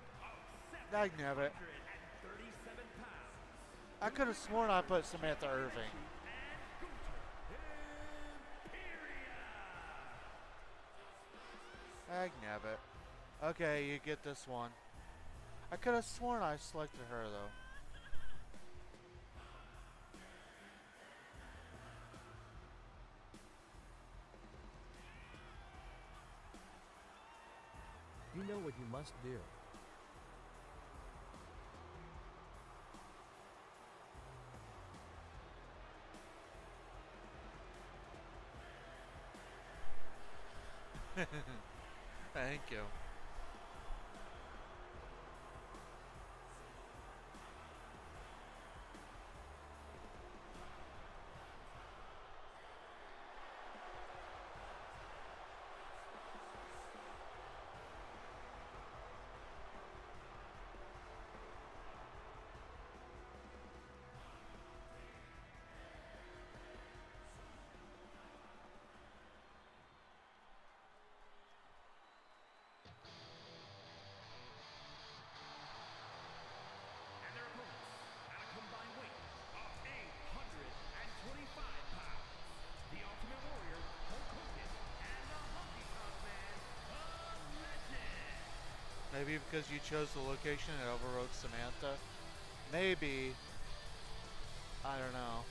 weight of
Dagnabbit.
737 pounds,
I could have sworn I put Samantha Irving.
and Gunther Imperium.
Dagnabbit. Okay, you get this one. I could have sworn I selected her though.
You know what you must do.
Thank you.
And their opponents, at a combined weight of 825 pounds, the Ultimate Warrior, Hulk Hogan, and the Honky Tonk Man, the Legend.
Maybe because you chose the location and overrode Samantha. Maybe. I don't know.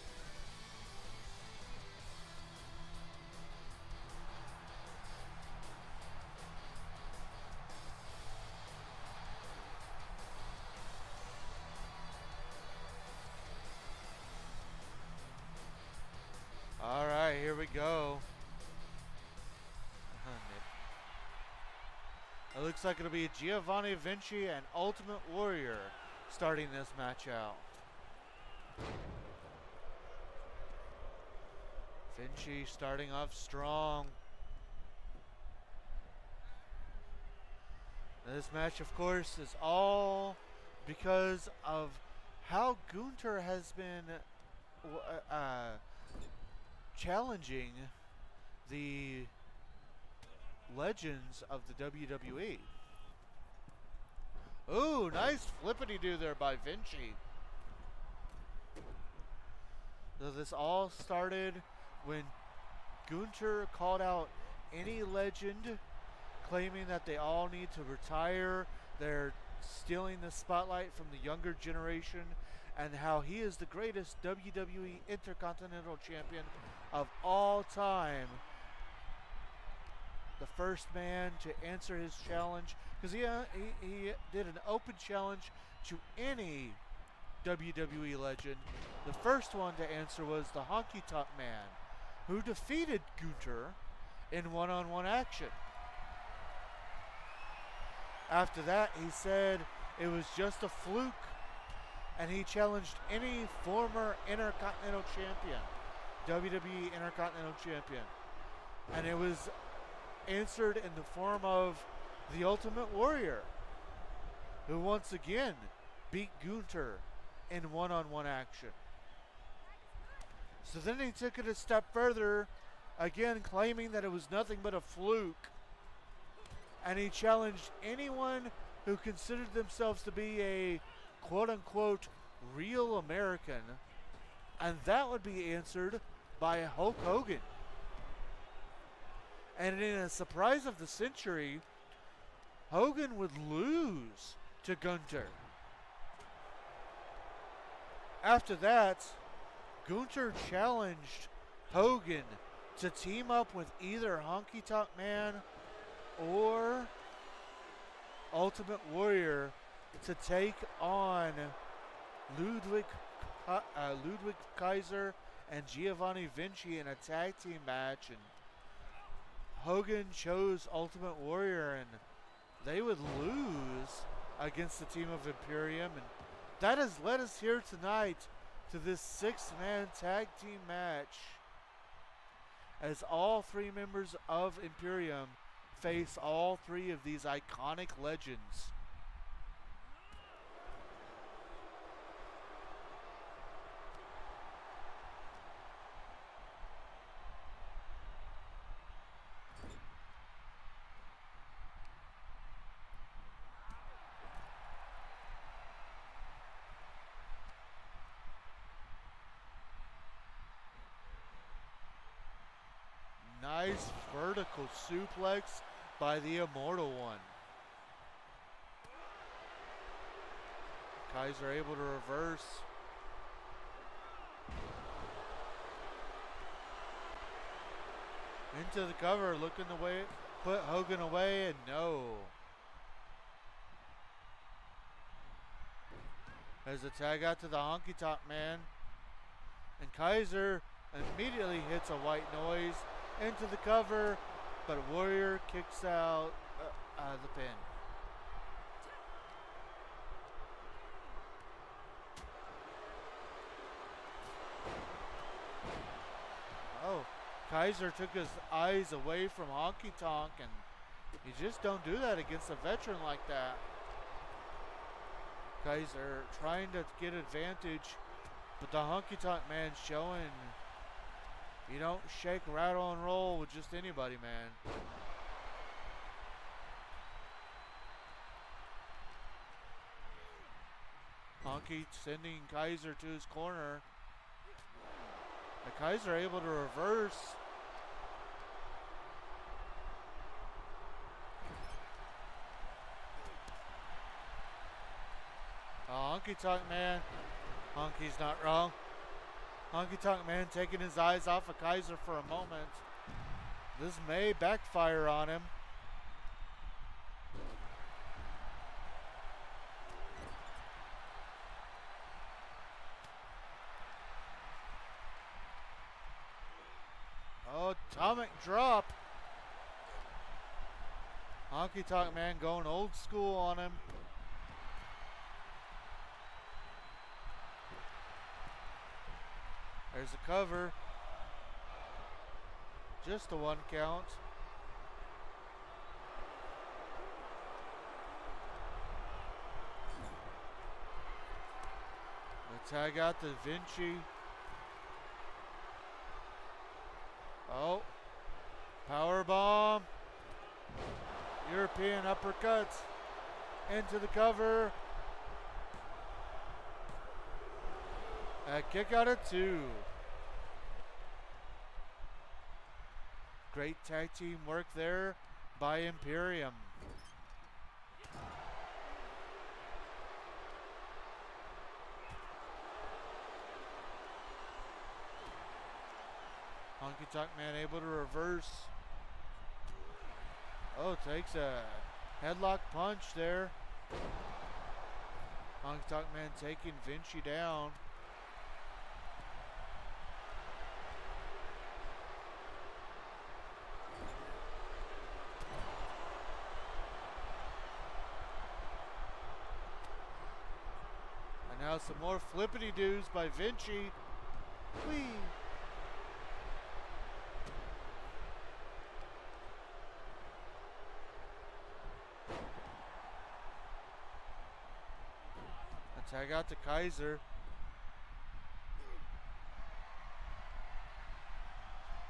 Alright, here we go. It looks like it'll be Giovanni Vinci and Ultimate Warrior starting this match out. Vinci starting off strong. This match, of course, is all because of how Gunther has been challenging the legends of the WWE. Ooh, nice flippity-do there by Vinci. So this all started when Gunther called out any legend, claiming that they all need to retire. They're stealing the spotlight from the younger generation, and how he is the greatest WWE Intercontinental Champion of all time. The first man to answer his challenge, because he did an open challenge to any WWE legend. The first one to answer was the Honky Tonk Man, who defeated Gunther in one-on-one action. After that, he said it was just a fluke, and he challenged any former Intercontinental Champion, WWE Intercontinental Champion, and it was answered in the form of the Ultimate Warrior, who once again beat Gunther in one-on-one action. So then he took it a step further, again claiming that it was nothing but a fluke, and he challenged anyone who considered themselves to be a quote-unquote real American, and that would be answered by Hulk Hogan. And in a surprise of the century, Hogan would lose to Gunther. After that, Gunther challenged Hogan to team up with either Honky Tonk Man or Ultimate Warrior to take on Ludwig, Ludwig Kaiser and Giovanni Vinci in a tag team match, and Hogan chose Ultimate Warrior, and they would lose against the team of Imperium, and that has led us here tonight to this 6-man tag team match as all 3 members of Imperium face all 3 of these iconic legends. Nice vertical suplex by the Immortal One. Kaiser able to reverse. Into the cover, looking the way, put Hogan away, and no. There's a tag out to the Honky Tonk Man. And Kaiser immediately hits a white noise into the cover, but Warrior kicks out of the pin. Oh, Kaiser took his eyes away from Honky Tonk, and you just don't do that against a veteran like that. Kaiser trying to get advantage, but the Honky Tonk Man showing you don't shake, rattle, and roll with just anybody, man. Honky sending Kaiser to his corner. The Kaiser able to reverse. Honky Tonk Man. Honky's not wrong. Honky Tonk Man taking his eyes off of Kaiser for a moment. This may backfire on him. Oh, atomic drop. Honky Tonk Man going old school on him. There's a cover. Just a 1 count. The tag out to Vinci. Oh. Power bomb. European uppercut. Into the cover. A kick out of 2. Great tag team work there by Imperium. Honky Tonk Man able to reverse. Oh, takes a headlock punch there. Honky Tonk Man taking Vinci down. And now some more flippity doos by Vinci. Whee! Tag out to Kaiser.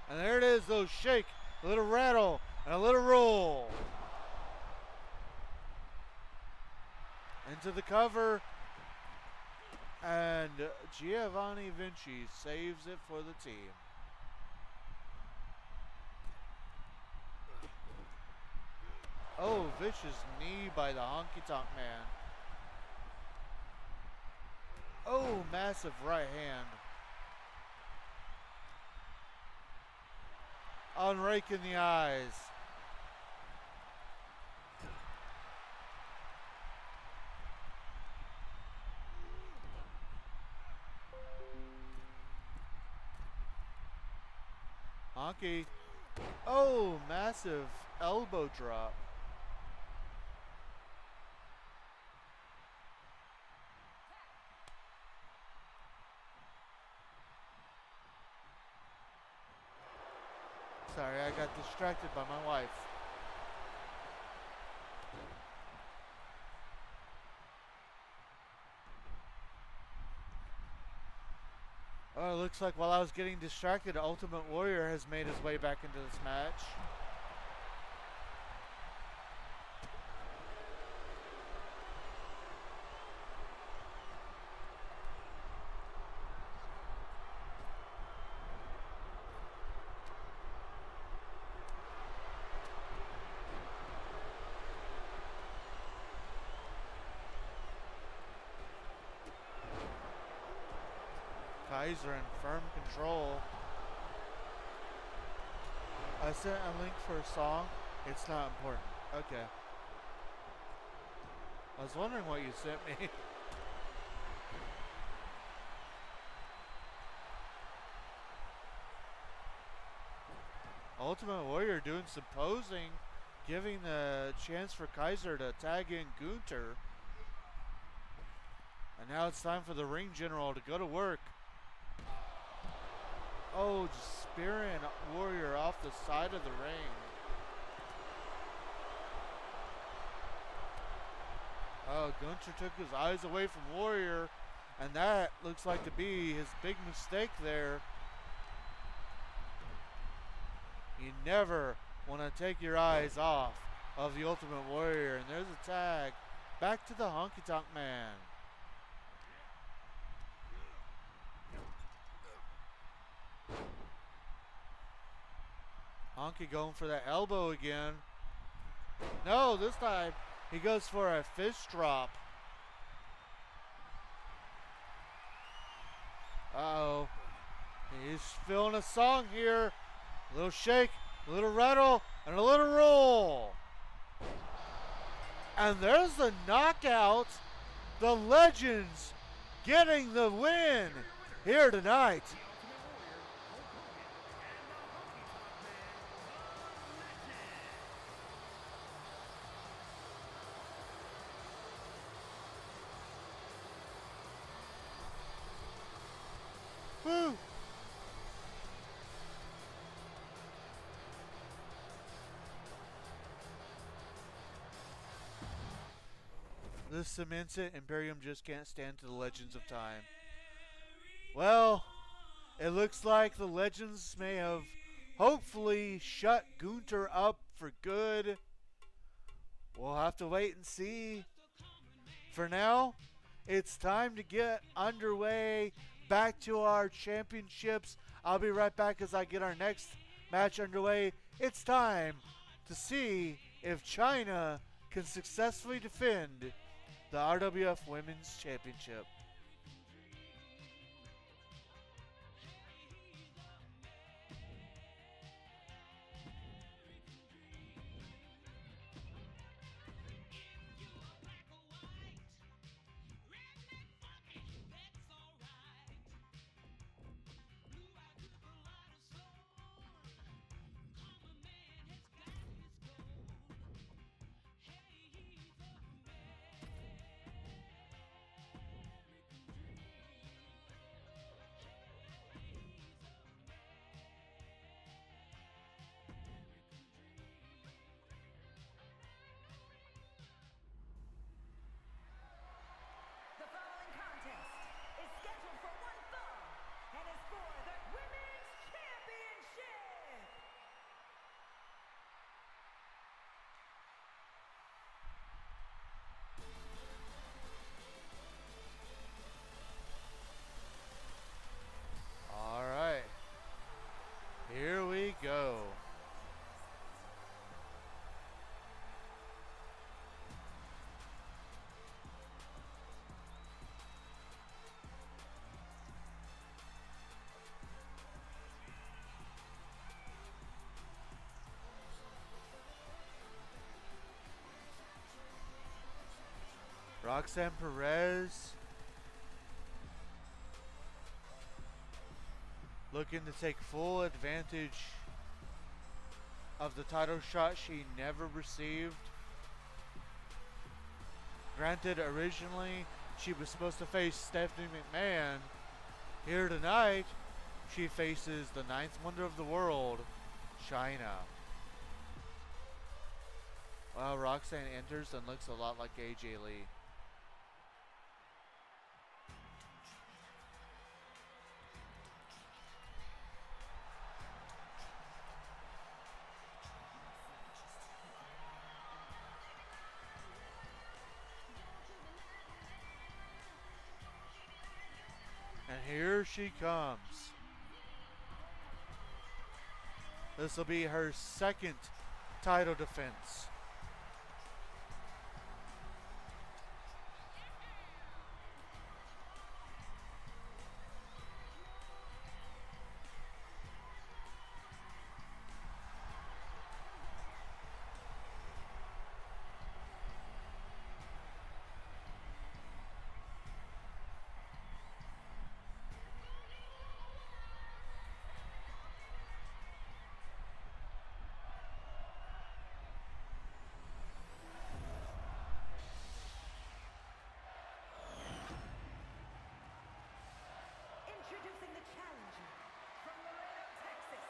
And there it is, those shake, a little rattle, and a little roll. Into the cover. And Giovanni Vinci saves it for the team. Oh, vicious knee by the Honky Tonk Man. Oh, massive right hand. On rake in the eyes. Honky. Oh, massive elbow drop. Sorry, I got distracted by my wife. Oh, it looks like while I was getting distracted, Ultimate Warrior has made his way back into this match. Kaiser in firm control. I sent a link for a song. It's not important. Okay. I was wondering what you sent me. Ultimate Warrior doing some posing, giving the chance for Kaiser to tag in Gunter. And now it's time for the ring general to go to work. Oh, just spearing Warrior off the side of the ring. Oh, Gunter took his eyes away from Warrior, and that looks like to be his big mistake there. You never want to take your eyes off of the Ultimate Warrior, and there's a tag back to the Honky Tonk Man. Honky going for that elbow again. No, this time he goes for a fist drop. Uh-oh. He's feeling a song here. A little shake, a little rattle, and a little roll. And there's the knockout. The Legends getting the win here tonight. Woo! This cements it. Imperium just can't stand to the Legends of Time. Well, it looks like the Legends may have hopefully shut Gunter up for good. We'll have to wait and see. For now, it's time to get underway. Back to our championships. I'll be right back as I get our next match underway. It's time to see if China can successfully defend the RWF Women's Championship.
The following contest is scheduled for one fall and is for the Women's Championship.
All right. Here we go. Roxanne Perez looking to take full advantage of the title shot she never received. Granted, originally she was supposed to face Stephanie McMahon. Here tonight, she faces the ninth wonder of the world, China. Well, Roxanne enters and looks a lot like AJ Lee. And here she comes. This will be her second title defense.
Introducing the challenger from Laredo, Texas,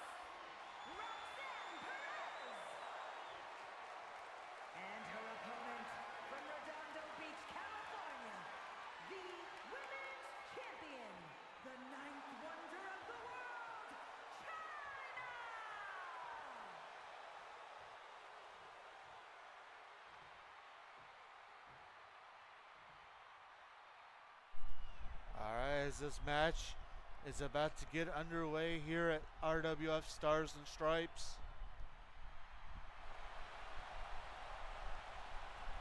Roxanne Perez. And her opponent from Redondo Beach, California, the women's champion, the ninth wonder of the world, China!
Alright, as this match is about to get underway here at RWF Stars and Stripes.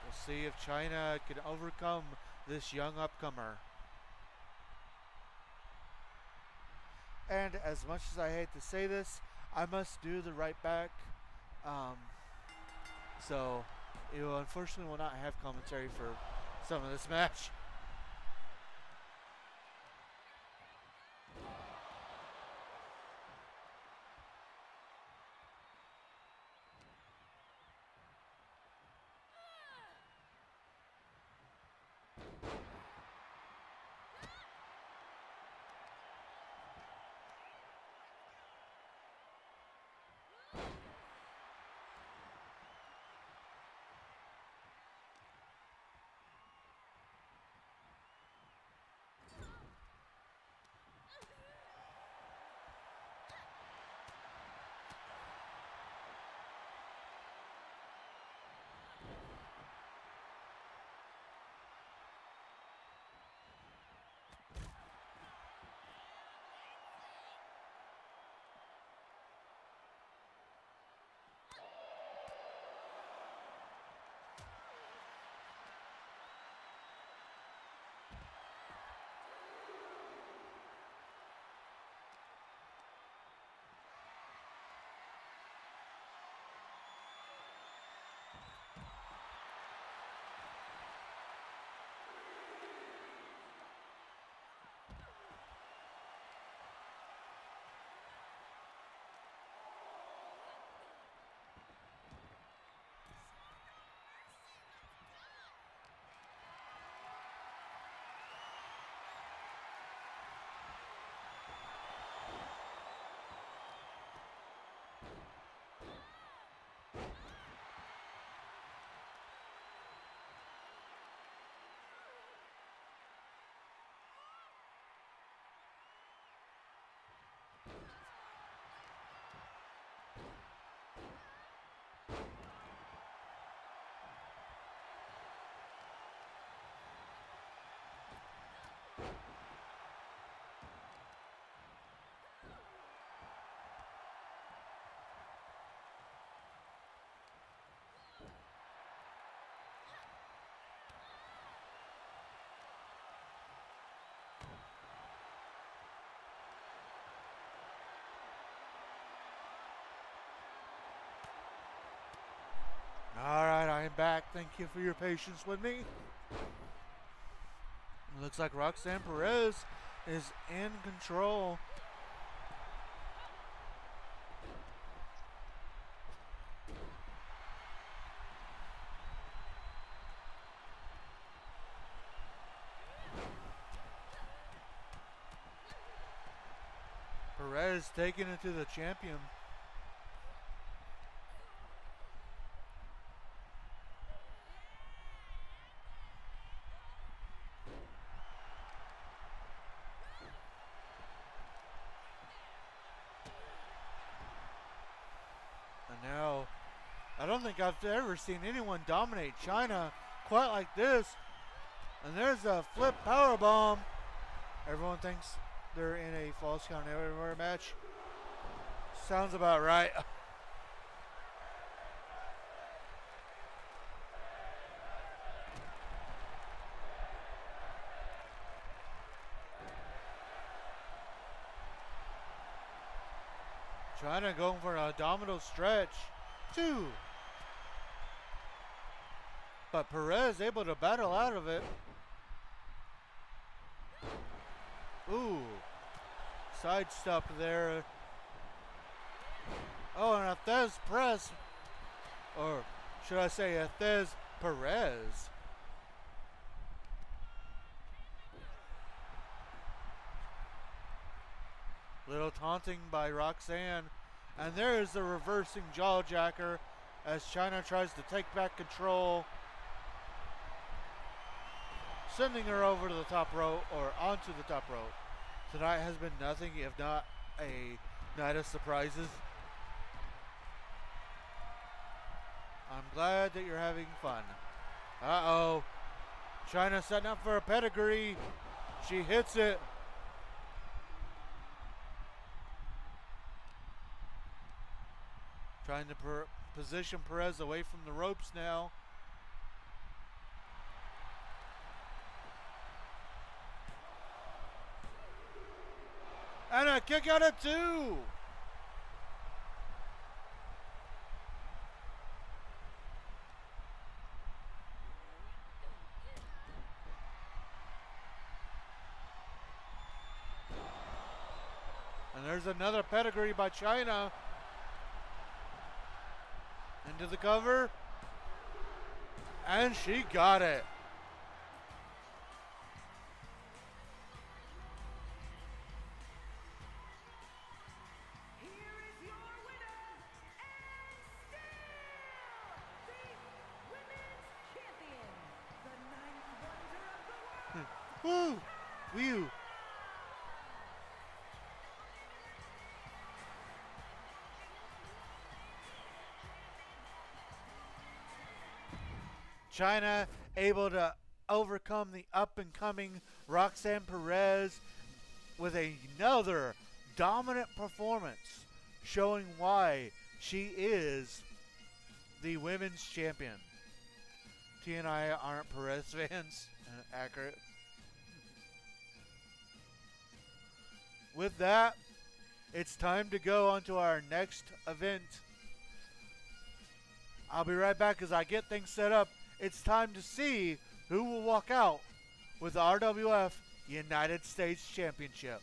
We'll see if China can overcome this young upcomer. And as much as I hate to say this, I must do the right back. So, you unfortunately will not have commentary for some of this match. Alright, I am back. Thank you for your patience with me. It looks like Roxanne Perez is in control. Perez taking it to the champion. And now, I don't think I've ever seen anyone dominate China quite like this. And there's a flip power bomb. Everyone thinks they're in a false count anywhere match. Sounds about right. China going for an abdominal stretch. 2. But Perez able to battle out of it. Ooh. Side stop there. Oh, and a Thez press. Or should I say a Thez Perez. Little taunting by Roxanne. And there is the reversing jawjacker as China tries to take back control. Sending her over to the top rope or onto the top rope. Tonight has been nothing if not a night of surprises. I'm glad that you're having fun. Uh-oh. China setting up for a pedigree. She hits it. Trying to position Perez away from the ropes now. And a kick out of 2. And there's another pedigree by China. Into the cover. And she got it.
Here is your winner, and still the women's champion, the ninth wonder of the world.
Woo! Whew. China able to overcome the up-and-coming Roxanne Perez with another dominant performance, showing why she is the women's champion. T and I aren't Perez fans. Accurate. With that, it's time to go on to our next event. I'll be right back as I get things set up. It's time to see who will walk out with the RWF United States Championship.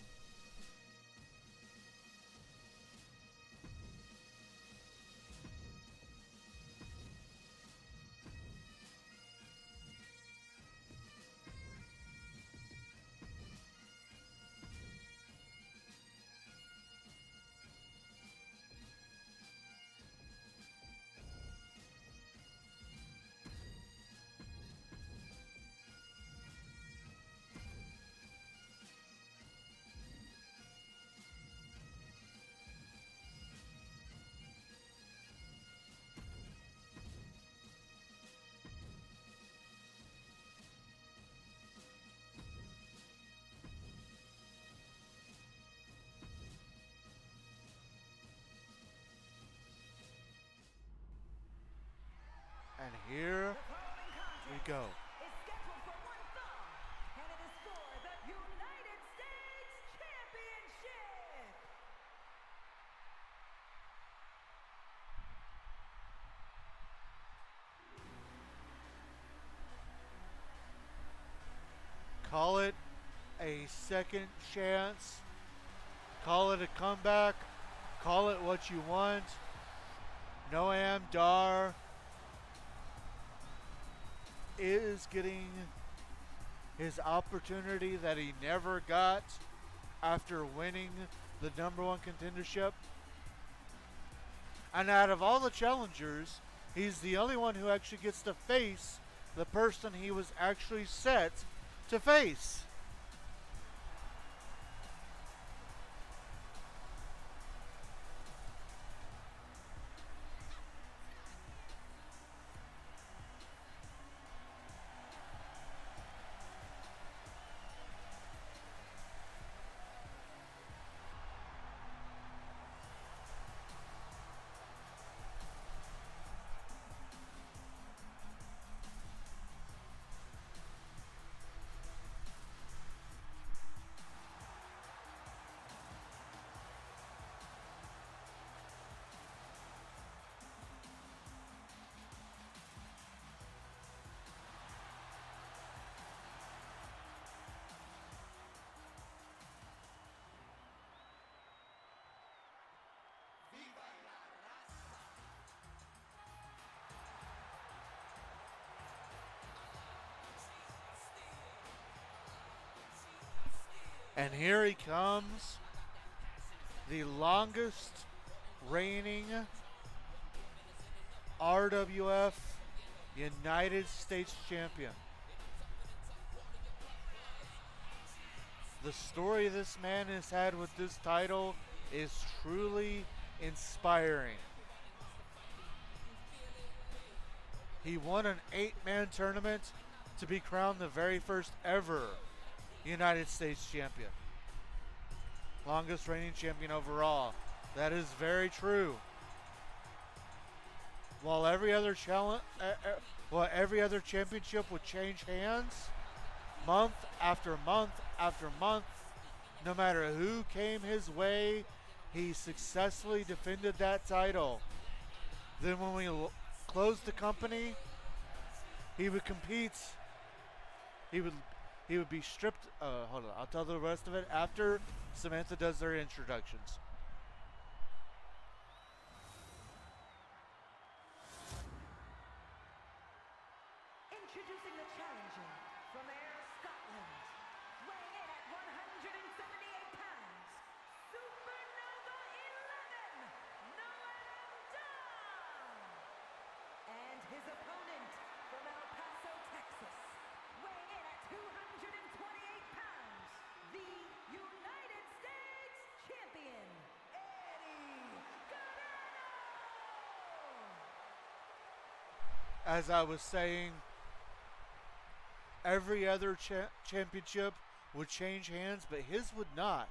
And here we go.
Is scheduled for one fall, and it is for the United States Championship.
Call it a second chance. Call it a comeback. Call it what you want. Noam Dar is getting his opportunity that he never got after winning the number one contendership. And out of all the challengers, he's the only one who actually gets to face the person he was actually set to face. And here he comes, the longest reigning RWF United States champion. The story this man has had with this title is truly inspiring. He won an 8-man tournament to be crowned the very first ever United States champion. Longest reigning champion overall. That is very true. While every other every other championship would change hands month after month after month, no matter who came his way, he successfully defended that title. Then when we closed the company, he would compete. He would be stripped. Hold on, I'll tell the rest of it after Samantha does their introductions.
Introducing the challenger from Ayr, Scotland, weighing in at 178 pounds, Supernova 11, Noam Dar. And his opponent from El Paso, Texas, weighing in at 228 pounds, the United States champion, Eddie Guerrero.
As I was saying, every other championship would change hands, but his would not.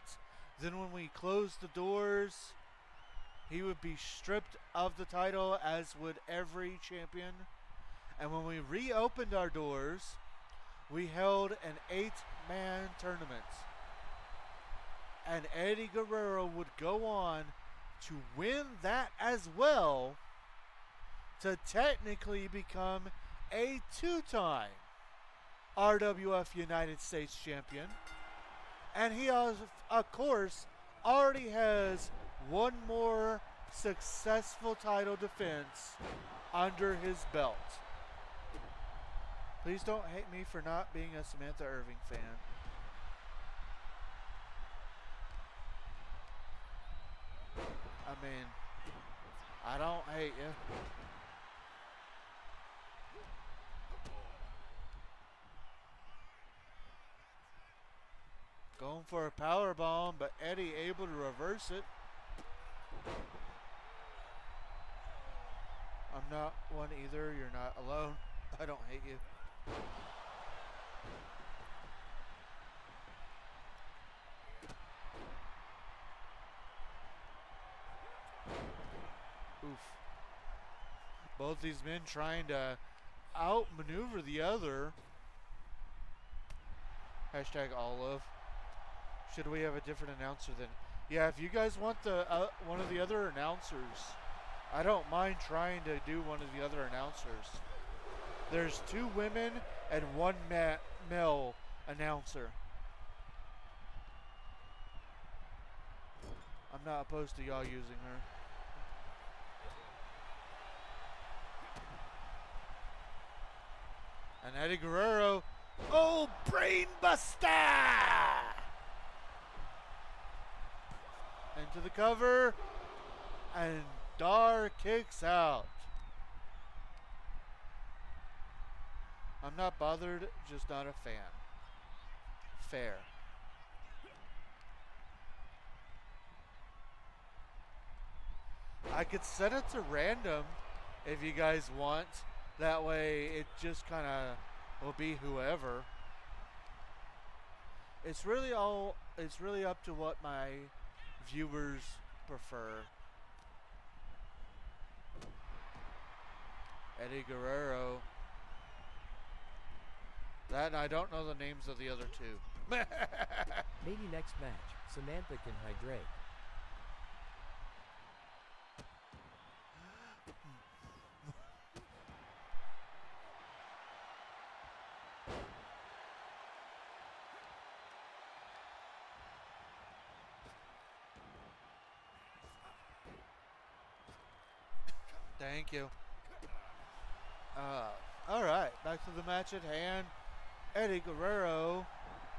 Then when we closed the doors, he would be stripped of the title, as would every champion. And when we reopened our doors, we held an 8-man tournament. And Eddie Guerrero would go on to win that as well, to technically become a 2-time RWF United States champion. And he, of course, already has one more successful title defense under his belt. Please don't hate me for not being a Samantha Irving fan. I mean, I don't hate you. Going for a power bomb, but Eddie able to reverse it. I'm not one either. You're not alone. I don't hate you. Oof. Both these men trying to outmaneuver the other. Hashtag Olive. Should we have a different announcer then? Yeah, if you guys want the one of the other announcers, I don't mind trying to do one of the other announcers. There's 2 women and 1 male announcer. I'm not opposed to y'all using her. And Eddie Guerrero, oh, brain buster! to the cover. And Dar kicks out. I'm not bothered, just not a fan. Fair. I could set it to random if you guys want. That way it just kind of will be whoever. It's really up to what my viewers prefer. Eddie Guerrero. That and I don't know the names of the other two.
Maybe next match, Samantha can hydrate.
Thank you. All right, back to the match at hand. Eddie Guerrero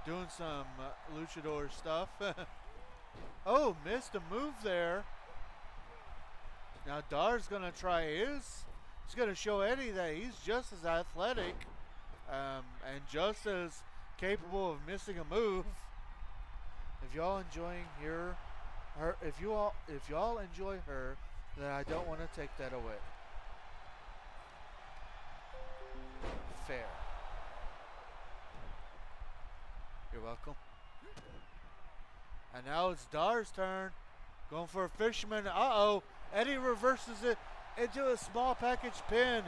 doing some luchador stuff. Oh, missed a move there. Now Dar's gonna try his. He's gonna show Eddie that he's just as athletic and just as capable of missing a move. If y'all enjoying her, if y'all enjoy her, then I don't want to take that away. Fair. You're welcome. And now it's Dar's turn. Going for a fisherman. Uh-oh. Eddie reverses it into a small package pin.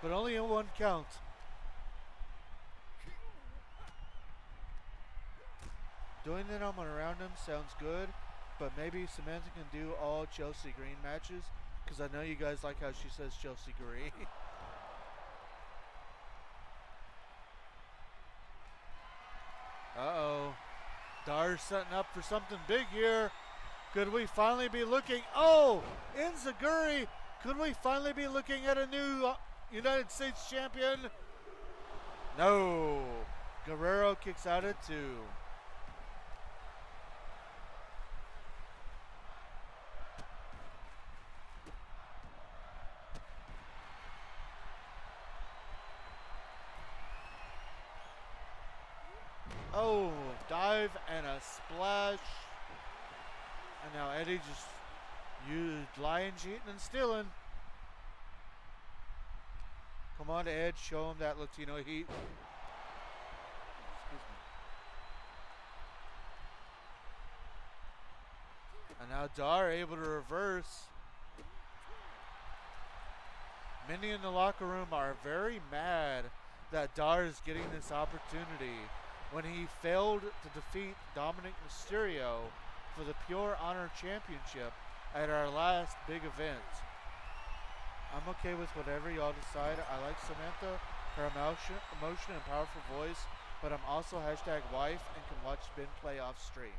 But only in one count. Doing it on around him sounds good. But maybe Samantha can do all Chelsea Green matches. Because I know you guys like how she says Chelsea Green. Uh-oh. Dar's setting up for something big here. Could we finally be looking... Oh! Enziguri! Could we finally be looking at a new United States champion? No. Guerrero kicks out at 2. Oh, dive and a splash. And now Eddie just used lying, cheating, and stealing. Come on, Ed, show him that Latino heat. Excuse me. And now Dar able to reverse. Many in the locker room are very mad that Dar is getting this opportunity when he failed to defeat Dominic Mysterio for the Pure Honor Championship at our last big event. I'm okay with whatever y'all decide. I like Samantha, her emotion and powerful voice, but I'm also hashtag wife and can watch Ben play off stream.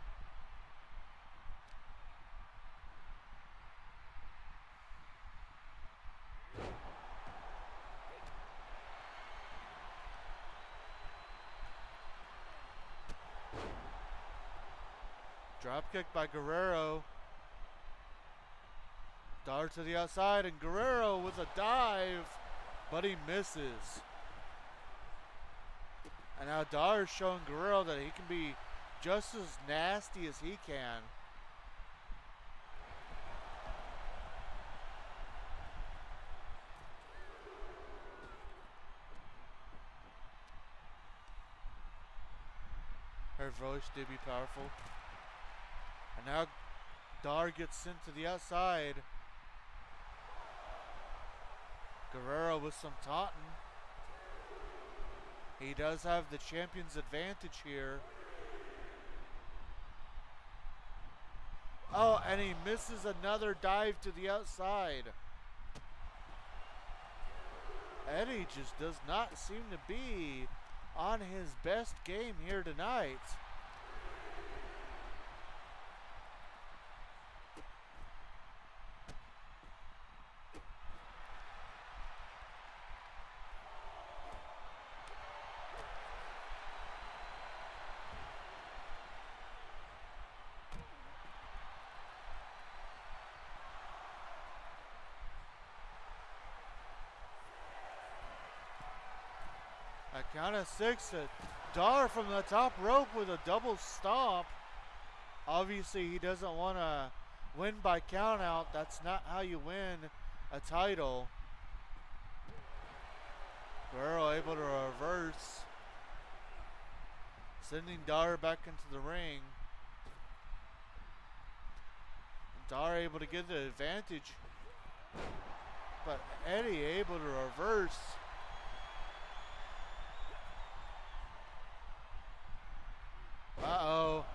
Dropkick by Guerrero. Dar to the outside, and Guerrero with a dive, but he misses. And now Dar is showing Guerrero that he can be just as nasty as he can. Her voice did be powerful. And now Dar gets sent to the outside. Guerrero with some taunting. He does have the champion's advantage here. Oh, and he misses another dive to the outside. Eddie just does not seem to be on his best game here tonight. Count of 6. Dar from the top rope with a double stomp. Obviously, he doesn't want to win by count out. That's not how you win a title. Guerrero able to reverse, sending Dar back into the ring. Dar able to get the advantage, but Eddie able to reverse. Uh-oh.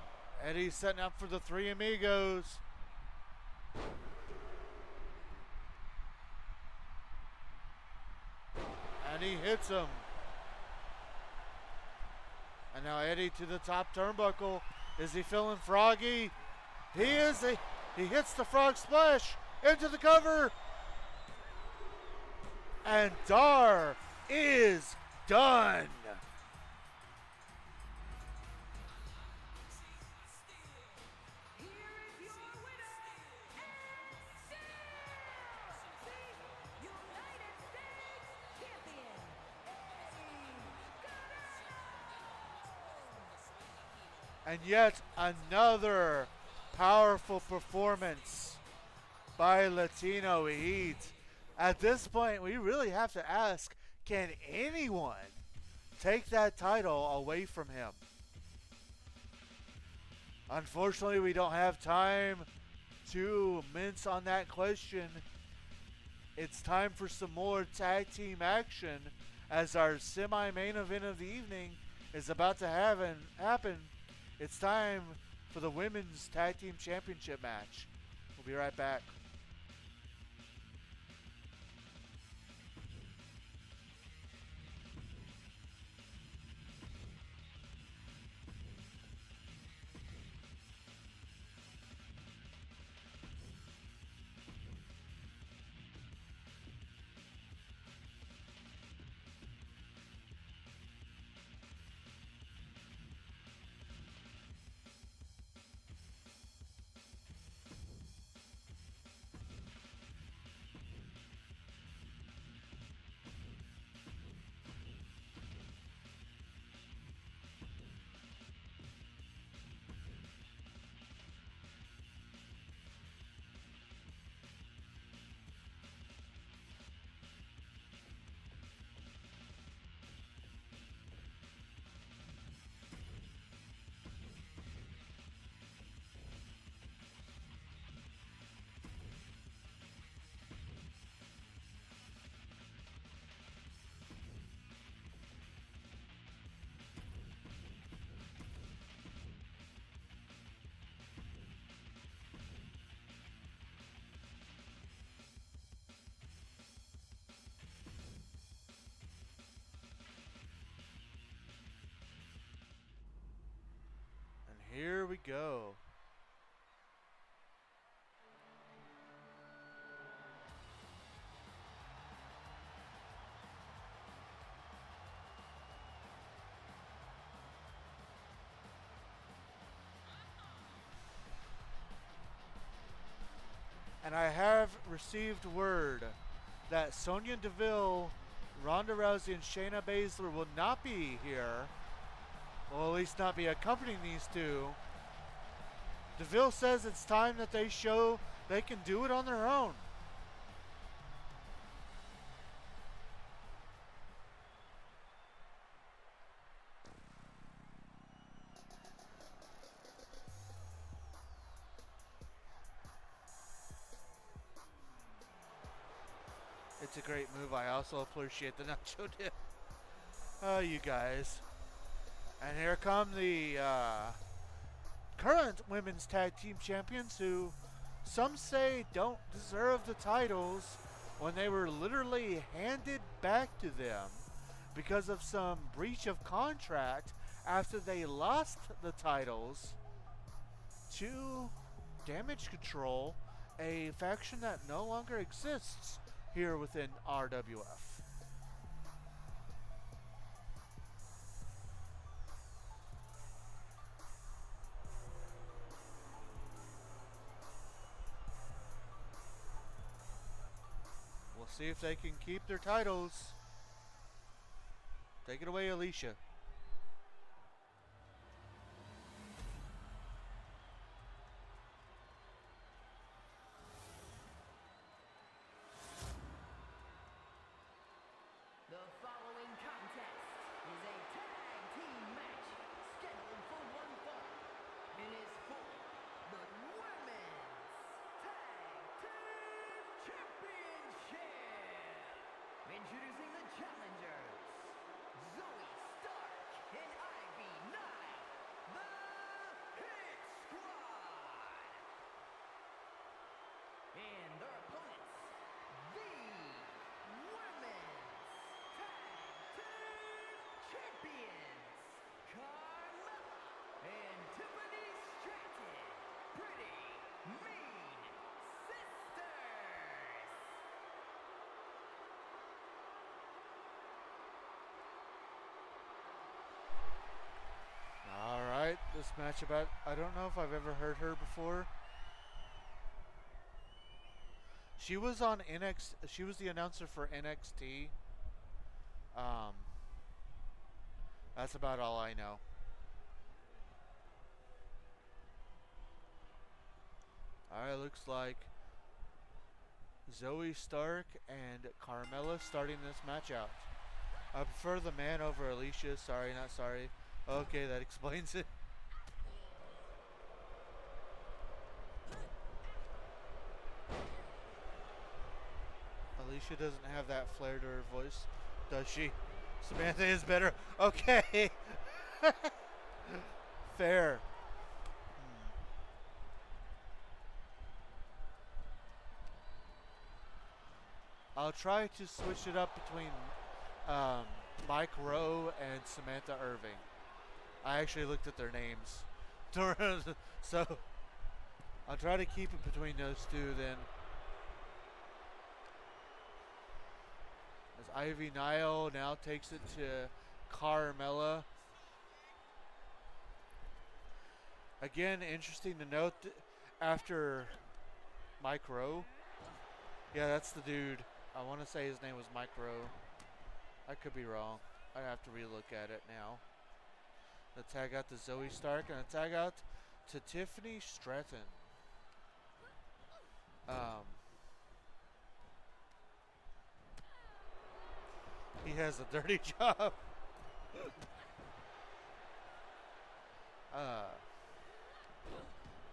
Eddie's setting up for the Three Amigos. And he hits him. And now Eddie to the top turnbuckle. Is he feeling froggy? He is. He hits the frog splash into the cover. And Dar is done.
Here is your winner and still the United States champion,
And yet another powerful performance by Latino Heat. At this point, we really have to ask, can anyone take that title away from him? Unfortunately, we don't have time to mince on that question. It's time for some more tag team action as our semi-main event of the evening is about to happen. It's time for the Women's Tag Team Championship match. We'll be right back. Here we go. And I have received word that Sonya Deville, Ronda Rousey, and Shayna Baszler will not be here. Well, at least not be accompanying these two. Deville says it's time that they show they can do it on their own. It's a great move. I also appreciate the nacho dip. Oh, you guys. And here come the current women's tag team champions who some say don't deserve the titles when they were literally handed back to them because of some breach of contract after they lost the titles to Damage Control, a faction that no longer exists here within RWF. We'll see if they can keep their titles. Take it away, Alicia.
The following contest is a tag team match scheduled for one fall. It is for the Women's Tag Team Championship. Introducing the challengers, Zoe Stark and Ivy Nile, the Hit Squad. And their opponents, the Women's Tag Team Champions, Carmella and Tiffany Stratton, Pretty Mean Sisters.
All right, this match about, I don't know if I've ever heard her before. She was on NXT. She was the announcer for NXT. That's about all I know. All right, looks like Zoe Stark and Carmella starting this match out. I prefer the man over Alicia. Sorry, not sorry. Okay, that explains it. Alicia doesn't have that flair to her voice, does she? Samantha is better. Okay. Fair. I'll try to switch it up between Mike Rowe and Samantha Irving. I actually looked at their names. So I'll try to keep it between those two then. As Ivy Nile now takes it to Carmella. Again, interesting to note that after Mike Rowe. Yeah, that's the dude. I want to say his name was Mike Rowe. I could be wrong. I have to relook at it now. The tag out to Zoe Stark and a tag out to Tiffany Stratton. He has a dirty job.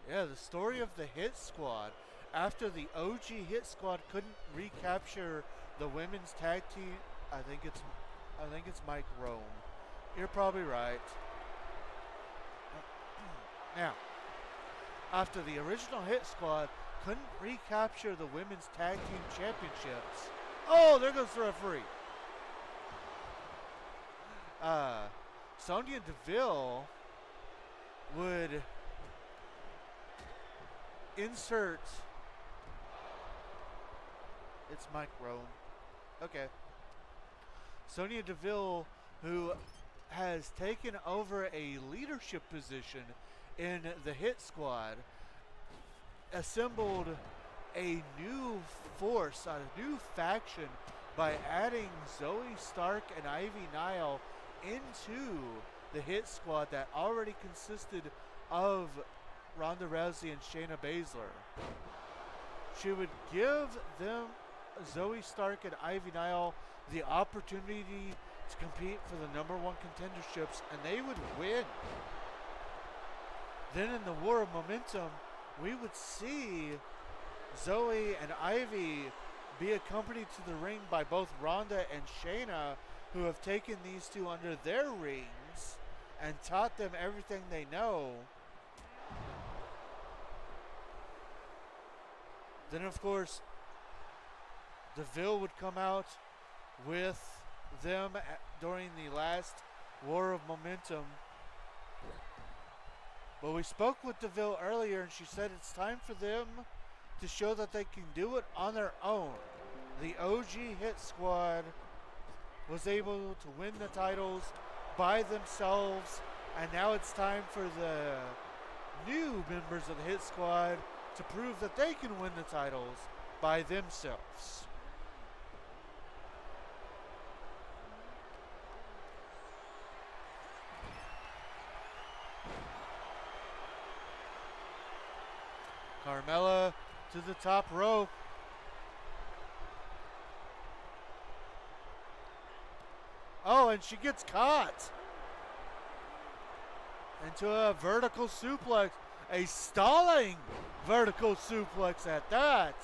Yeah, the story of the Hit Squad. After the OG Hit Squad couldn't recapture the women's tag team, I think it's Mike Rome. You're probably right. Now, after the original Hit Squad couldn't recapture the women's tag team championships. Oh, there goes the referee. Sonya Deville would insert. It's Mike Rome. Okay. Sonya Deville, who has taken over a leadership position in the Hit Squad, assembled a new force, a new faction by adding Zoe Stark and Ivy Nile into the Hit Squad that already consisted of Ronda Rousey and Shayna Baszler. She would give them, Zoe Stark and Ivy Nile, the opportunity to compete for the #1 contenderships, and they would win. Then in the War of Momentum, we would see Zoe and Ivy be accompanied to the ring by both Ronda and Shayna, who have taken these two under their rings and taught them everything they know. Then, of course, Deville would come out with them during the last War of Momentum. But we spoke with Deville earlier, and she said it's time for them to show that they can do it on their own. The OG Hit Squad was able to win the titles by themselves, and now it's time for the new members of the Hit Squad to prove that they can win the titles by themselves. Carmella to the top rope. Oh, and she gets caught into a vertical suplex. A stalling vertical suplex at that.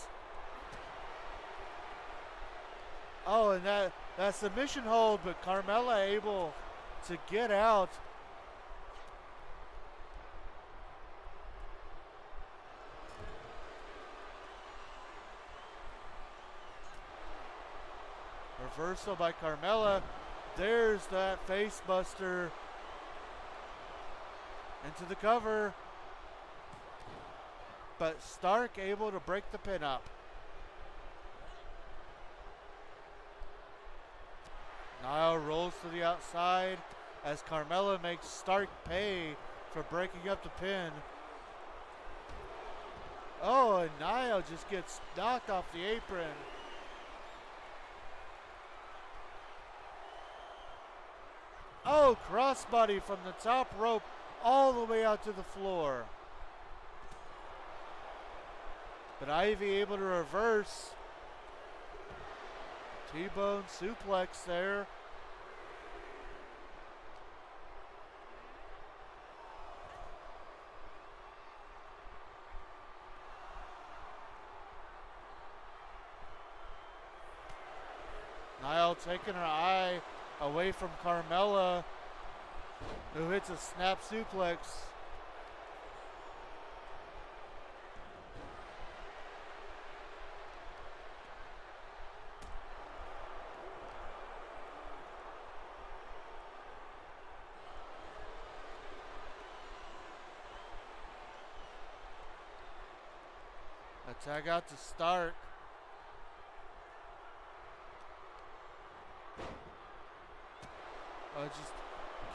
Oh, and that submission hold, but Carmella able to get out. Reversal by Carmella. There's that face buster into the cover. But Stark able to break the pin up. Niall rolls to the outside as Carmella makes Stark pay for breaking up the pin. Oh, and Niall just gets knocked off the apron. Oh, crossbody from the top rope all the way out to the floor. But Ivy able to reverse. T-bone suplex there. Niall taking her eye away from Carmella, who hits a snap suplex. A tag out to Stark. Just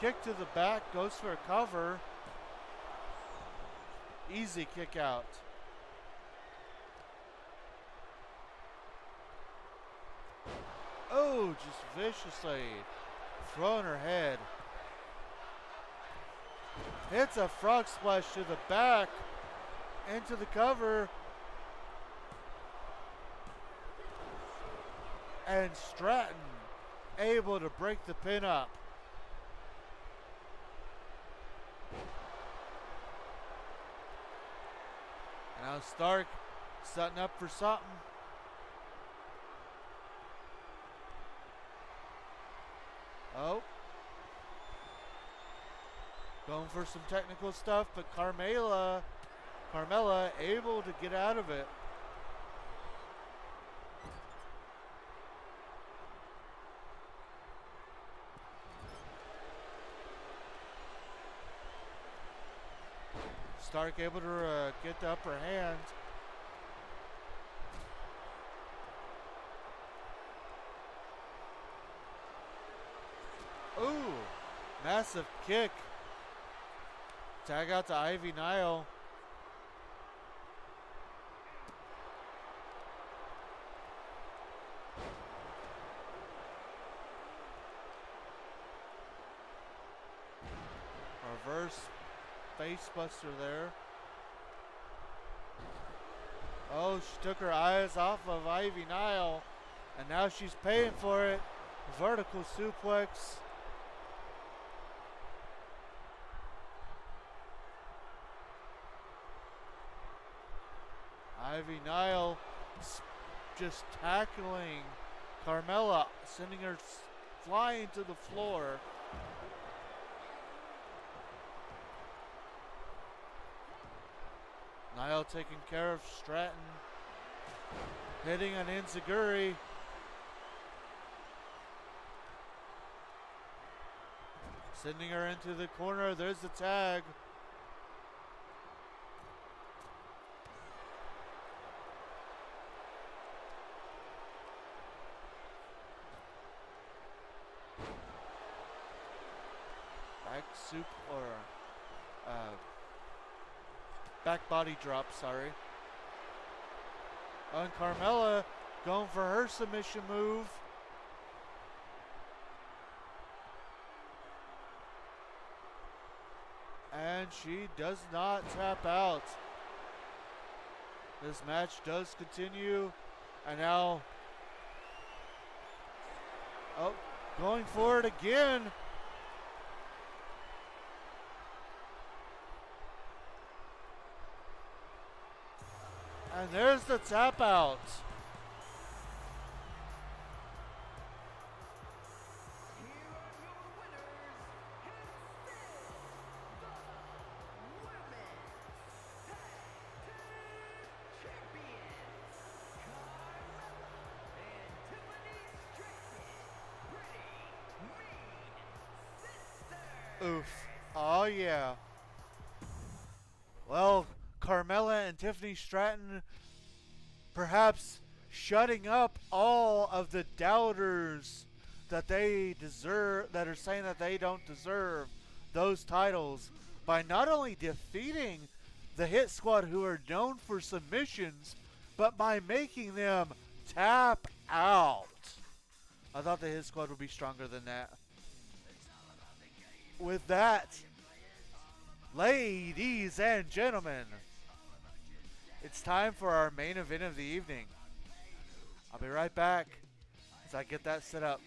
kick to the back, goes for a cover. Easy kick out. Oh, just viciously throwing her head. Hits a frog splash to the back, into the cover. And Stratton able to break the pin up. Now Stark setting up for something. Oh. Going for some technical stuff, but Carmella able to get out of it. Stark able to get the upper hand. Ooh, massive kick. Tag out to Ivy Nile. Reverse face buster there. Oh, she took her eyes off of Ivy Nile, and now she's paying for it. Vertical suplex. Ivy Nile just tackling Carmella, sending her flying to the floor. Niall taking care of Stratton. Hitting an Enziguri. Sending her into the corner. There's the tag. Back soup or back body drop, sorry. And Carmella going for her submission move. And she does not tap out. This match does continue. And now, oh, going for it again. And there's the tap out.
Here are your winners, and still the Women's Tag Team Champions, Carmella and Tiffany Stratton, Pretty Mean Sisters.
Oof. Oh, yeah. Well, Carmella and Tiffany Stratton perhaps shutting up all of the doubters that they deserve, that are saying that they don't deserve those titles by not only defeating the Hit Squad, who are known for submissions, but by making them tap out. I thought the Hit Squad would be stronger than that. With that, ladies and gentlemen, it's time for our main event of the evening. I'll be right back as I get that set up.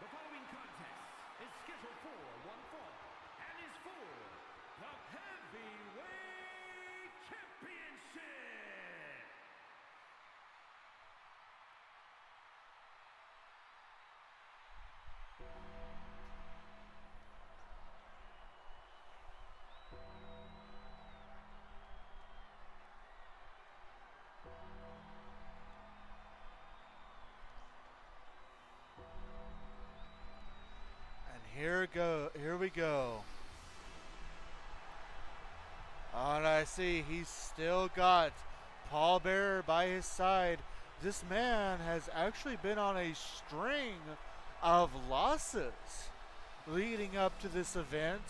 The following contest is scheduled for one fall and is for the Heavyweight Championship.
Here we go. And I see he's still got Paul Bearer by his side. This man has actually been on a string of losses leading up to this event.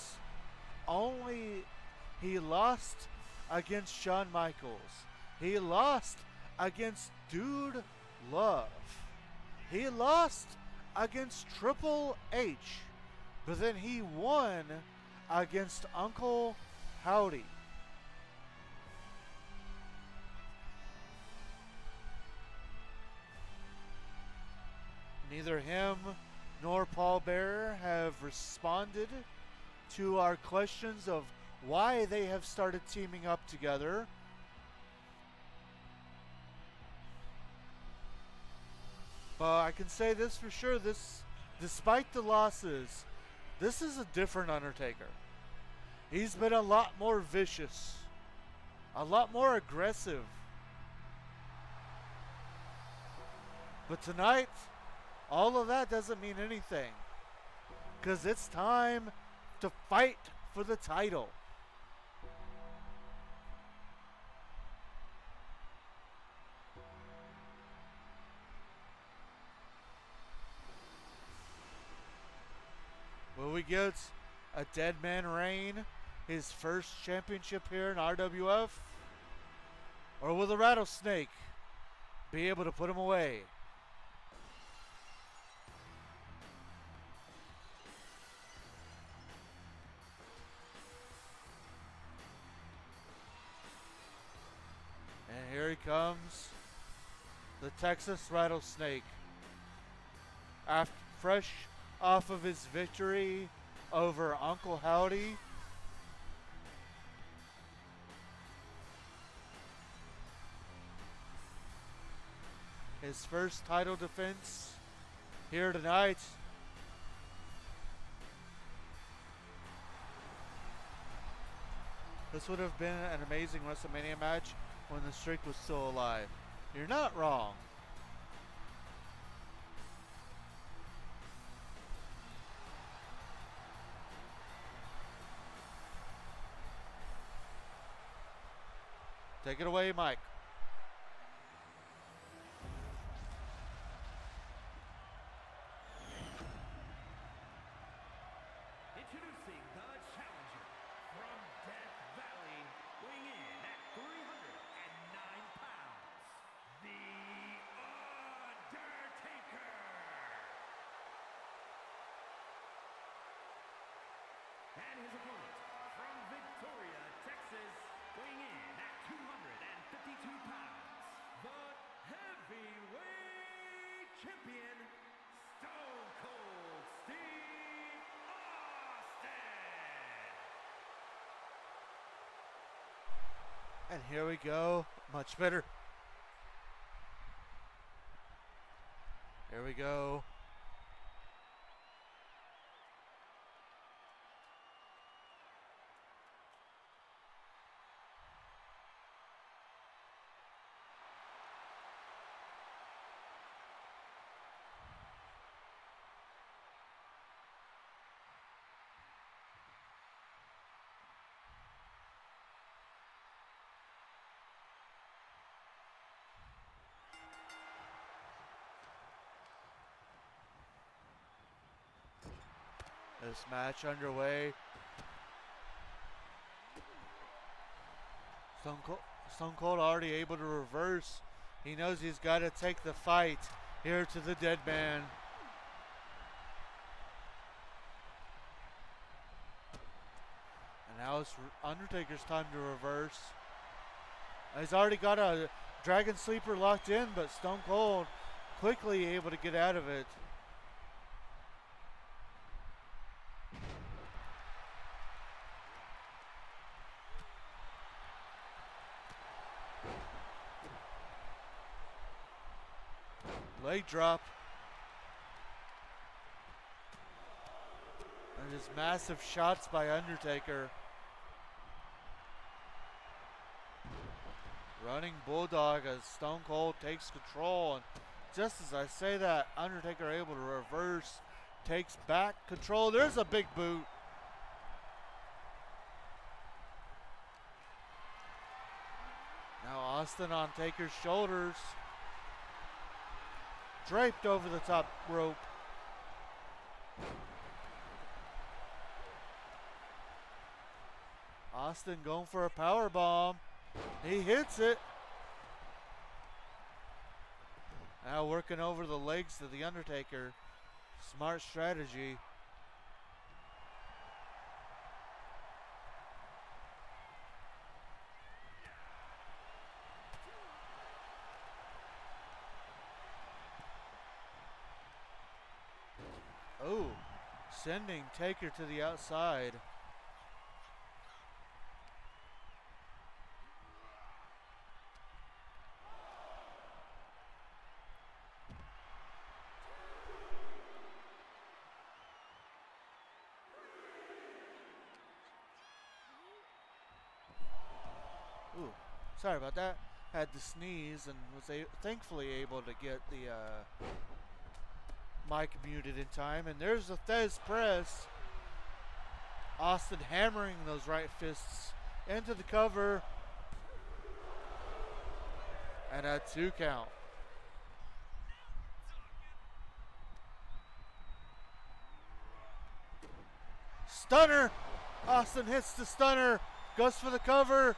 Only he lost against Shawn Michaels. He lost against Dude Love. He lost against Triple H. But then he won against Uncle Howdy. Neither him nor Paul Bearer have responded to our questions of why they have started teaming up together. But I can say this for sure, despite the losses, this is a different Undertaker. He's been a lot more vicious, a lot more aggressive. But tonight, all of that doesn't mean anything, because it's time to fight for the title. Will we get a Dead Man Reign, his first championship here in RWF? Or will the Rattlesnake be able to put him away? And here he comes, the Texas Rattlesnake. Fresh off of his victory over Uncle Howdy. his first title defense here tonight. This would have been an amazing WrestleMania match when the streak was still alive. You're not wrong. Take it away, Mike.
Introducing the challenger from Death Valley, weighing in at 309 pounds, The Undertaker. And his opponent from Victoria, Texas, weighing in at 252 pounds, the heavyweight champion, Stone Cold Steve Austin.
And here we go. Much better. Here we go. This match underway. Stone Cold already able to reverse. He knows he's got to take the fight here to the dead man. And now it's Undertaker's time to reverse. He's already got a Dragon Sleeper locked in, but Stone Cold quickly able to get out of it. Leg drop. And just massive shots by Undertaker. Running Bulldog as Stone Cold takes control. And just as I say that, Undertaker able to reverse, takes back control. There's a big boot. Now Austin on Taker's shoulders. Draped over the top rope. Austin going for a power bomb. He hits it. Now working over the legs of the Undertaker. Smart strategy. Oh, sending Taker to the outside. Ooh, sorry about that. Had to sneeze and was thankfully able to get the mic muted in time. And there's the Thez press. Austin hammering those right fists into the cover. And a 2 count. Stunner. Austin hits the stunner. Goes for the cover.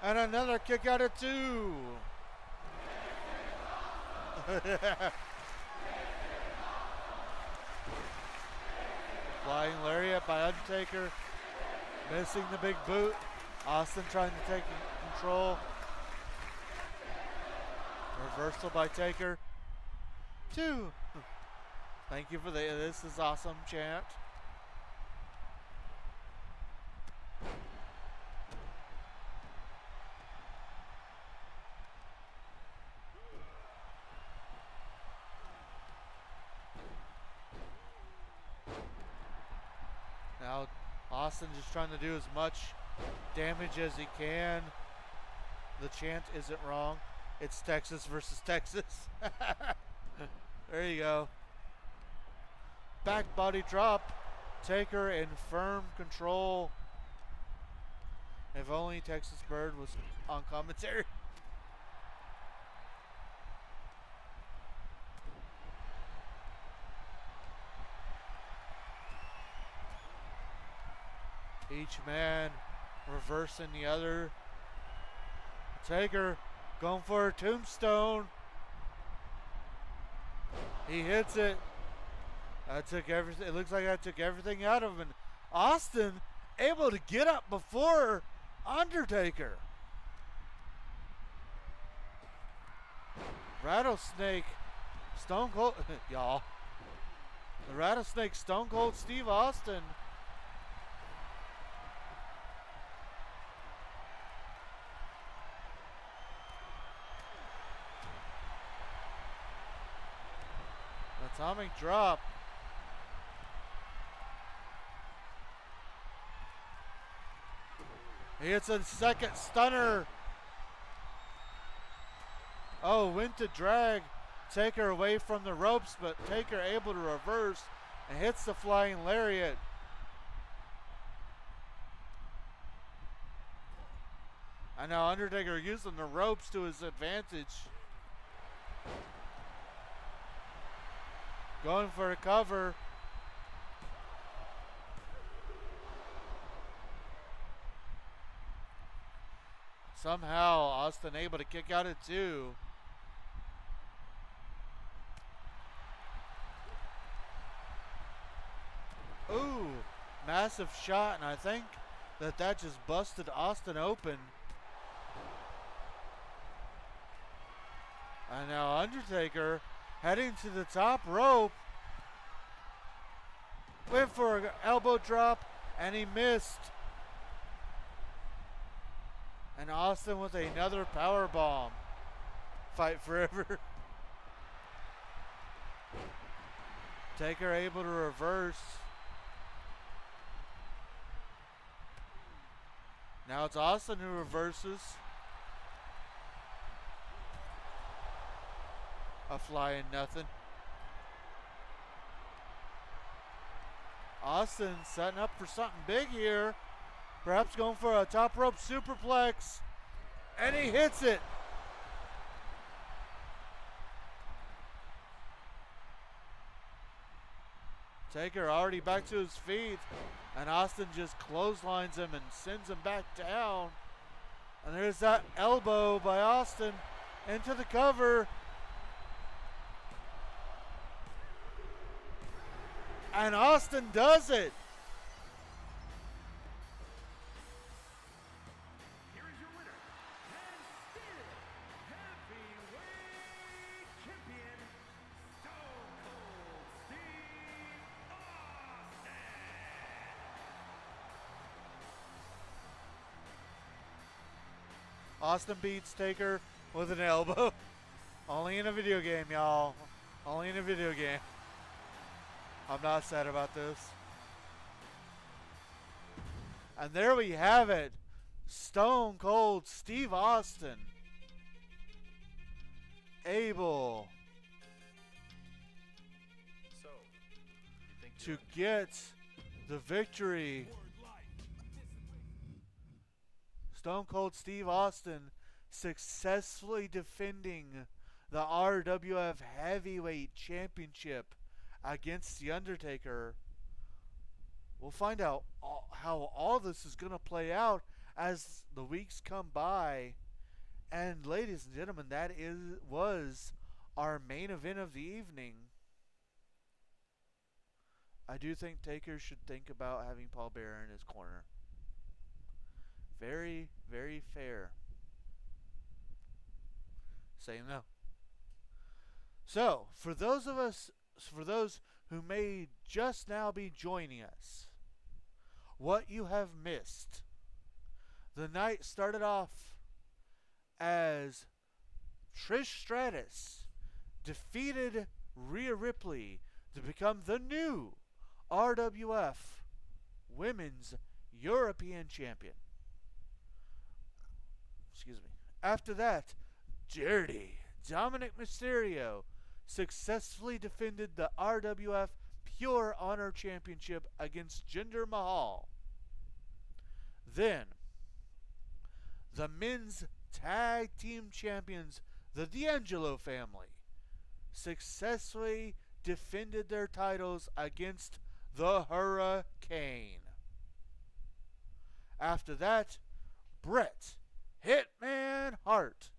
And another kick out at 2. Flying lariat by Undertaker. Missing the big boot. Austin trying to take control. Reversal by Taker. 2. Thank you for the "this is awesome" chant. Austin just trying to do as much damage as he can. The chant isn't wrong. It's Texas versus Texas. There you go. Back body drop. Taker in firm control. If only Texas Bird was on commentary. Each man reversing the other. Taker going for a tombstone. He hits it. That took everything. It looks like that took everything out of him. And Austin able to get up before Undertaker. Rattlesnake Stone Cold y'all. The Rattlesnake Stone Cold Steve Austin. Atomic drop. He hits a second stunner. Oh, went to drag Taker away from the ropes, but Taker able to reverse and hits the flying lariat. And now Undertaker using the ropes to his advantage. Going for a cover. Somehow Austin able to kick out at 2. Ooh, massive shot, and I think that just busted Austin open. And now Undertaker heading to the top rope. Went for an elbow drop, and he missed. And Austin with another power bomb. Fight forever. Taker able to reverse. Now it's Austin who reverses. A flying nothing. Austin setting up for something big here. Perhaps going for a top rope superplex. And he hits it. Taker already back to his feet. And Austin just clotheslines him and sends him back down. And there's that elbow by Austin into the cover. And Austin does it.
Here is your winner, and still heavyweight champion, Stone Cold Steve Austin.
Austin beats Taker with an elbow. Only in a video game, y'all. Only in a video game. I'm not sad about this. And there we have it. Stone Cold Steve Austin. Able to get the victory. Stone Cold Steve Austin successfully defending the RWF Heavyweight Championship against The Undertaker. We'll find out how all this is going to play out as the weeks come by. And ladies and gentlemen, was our main event of the evening. I do think Taker should think about having Paul Bearer in his corner. Very, very fair. Say no. So, for those who may just now be joining us, what you have missed. The night started off as Trish Stratus defeated Rhea Ripley to become the new RWF Women's European champion. Excuse me. After that, Dirty Dominic Mysterio successfully defended the RWF Pure Honor Championship against Jinder Mahal. Then, the men's tag team champions, the D'Angelo family, successfully defended their titles against the Hurricane. After that, Bret Hitman Hart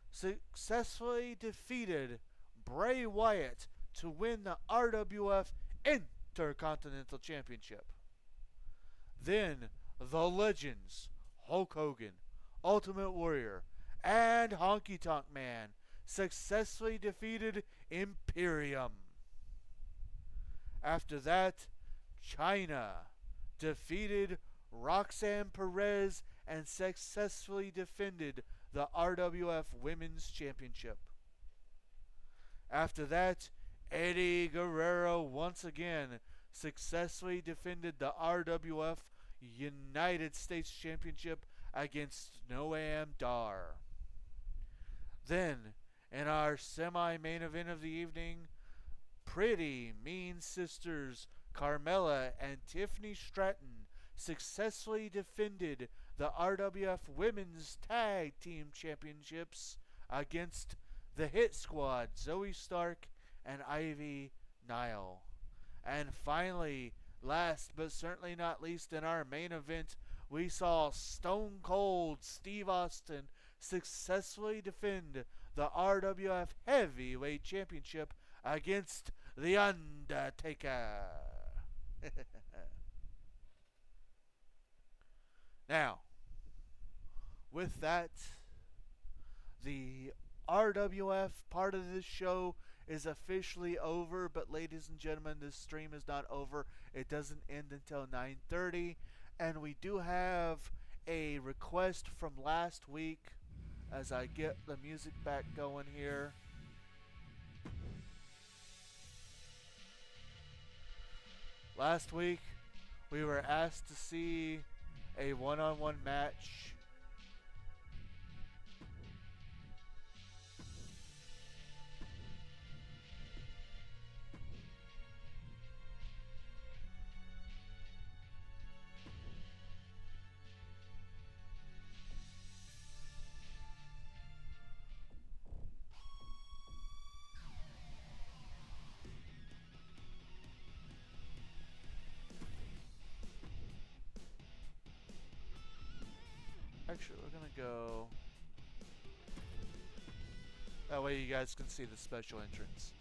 successfully defeated Bray Wyatt to win the RWF Intercontinental Championship. Then, the legends Hulk Hogan, Ultimate Warrior, and Honky Tonk Man successfully defeated Imperium. After that, China defeated Roxanne Perez and successfully defended the RWF Women's Championship. After that, Eddie Guerrero once again successfully defended the RWF United States Championship against Noam Dar. Then, in our semi-main event of the evening, Pretty Mean Sisters Carmella and Tiffany Stratton successfully defended the RWF Women's Tag Team Championships against the Hit Squad, Zoe Stark and Ivy Nile. And finally, last but certainly not least in our main event, we saw Stone Cold Steve Austin successfully defend the RWF Heavyweight Championship against The Undertaker. Now, with that, the RWF part of this show is officially over, but ladies and gentlemen, this stream is not over. It doesn't end until 9:30, and we do have a request from last week as I get the music back going here. Last week, we were asked to see a one-on-one match Actually, we're gonna go that way you guys can see the special entrance.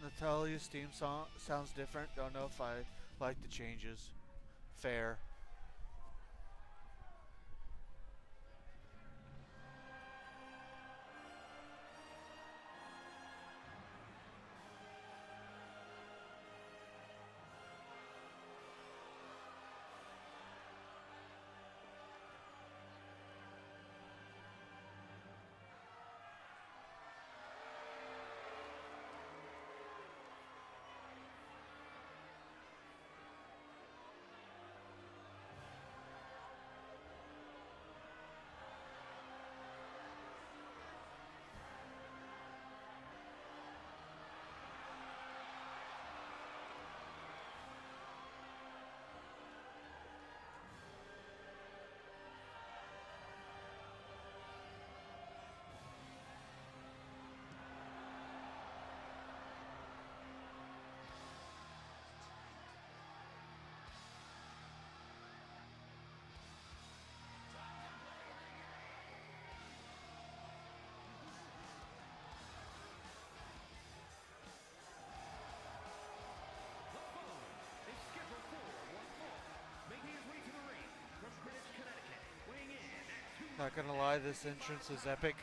Natalia's theme song sounds different. Don't know if I like the changes. Fair. Not gonna lie, this entrance is epic.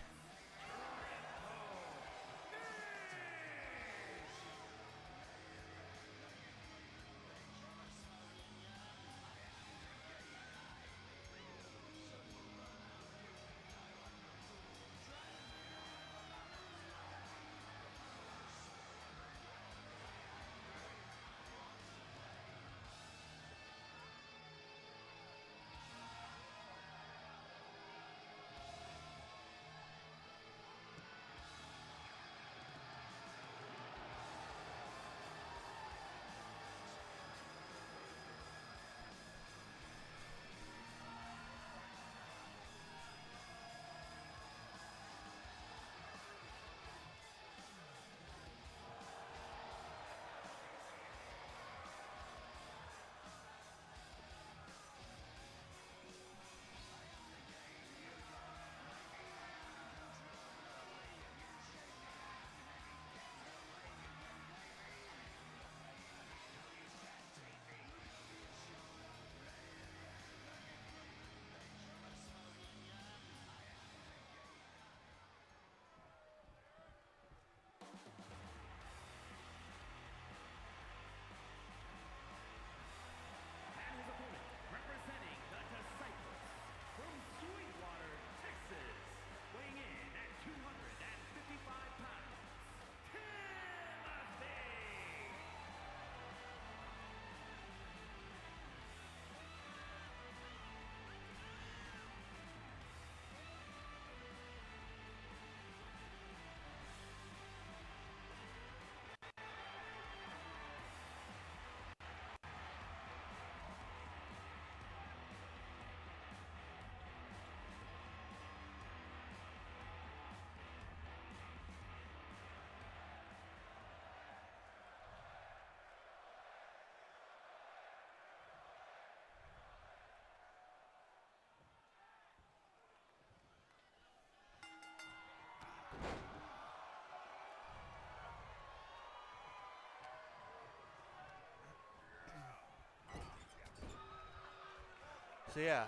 So yeah,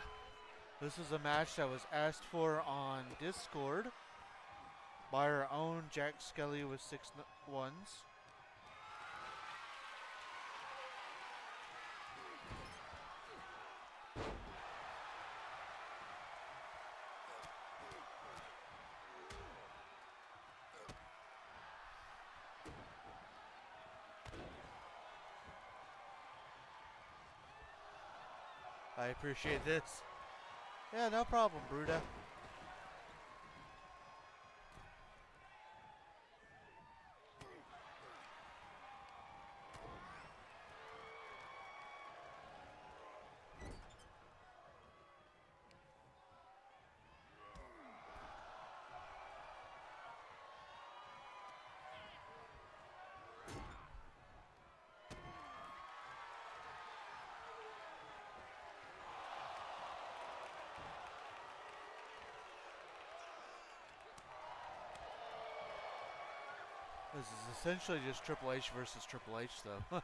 this is a match that was asked for on Discord by our own Jack Skelly with 6 1s. I appreciate this. Yeah, no problem, Bruda. This is essentially just Triple H versus Triple H, though.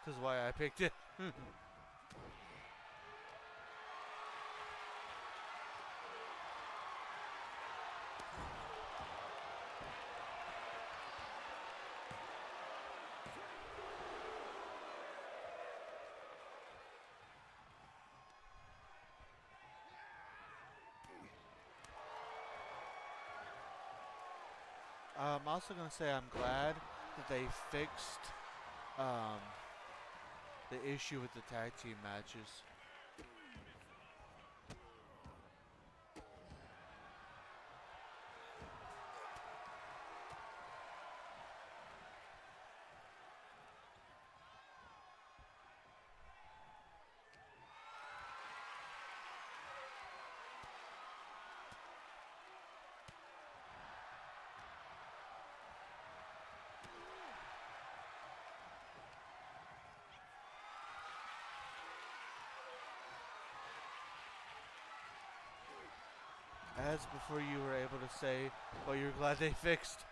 This is why I picked it. I'm also going to say I'm glad that they fixed um, the issue with the tag team matches. As before you were able to say, well, you're glad they fixed.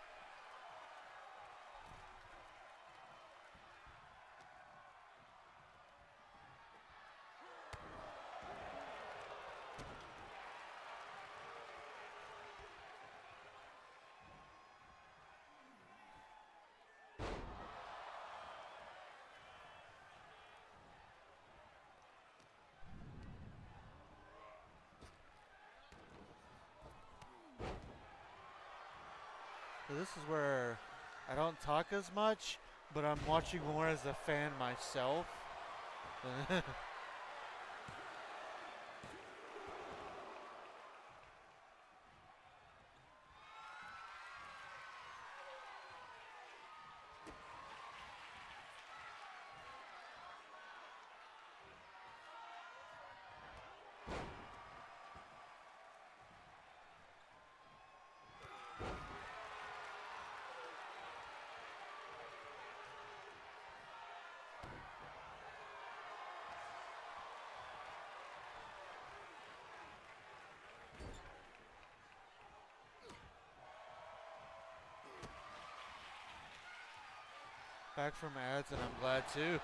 So this is where I don't talk as much, but I'm watching more as a fan myself. Back from ads, and I'm glad too.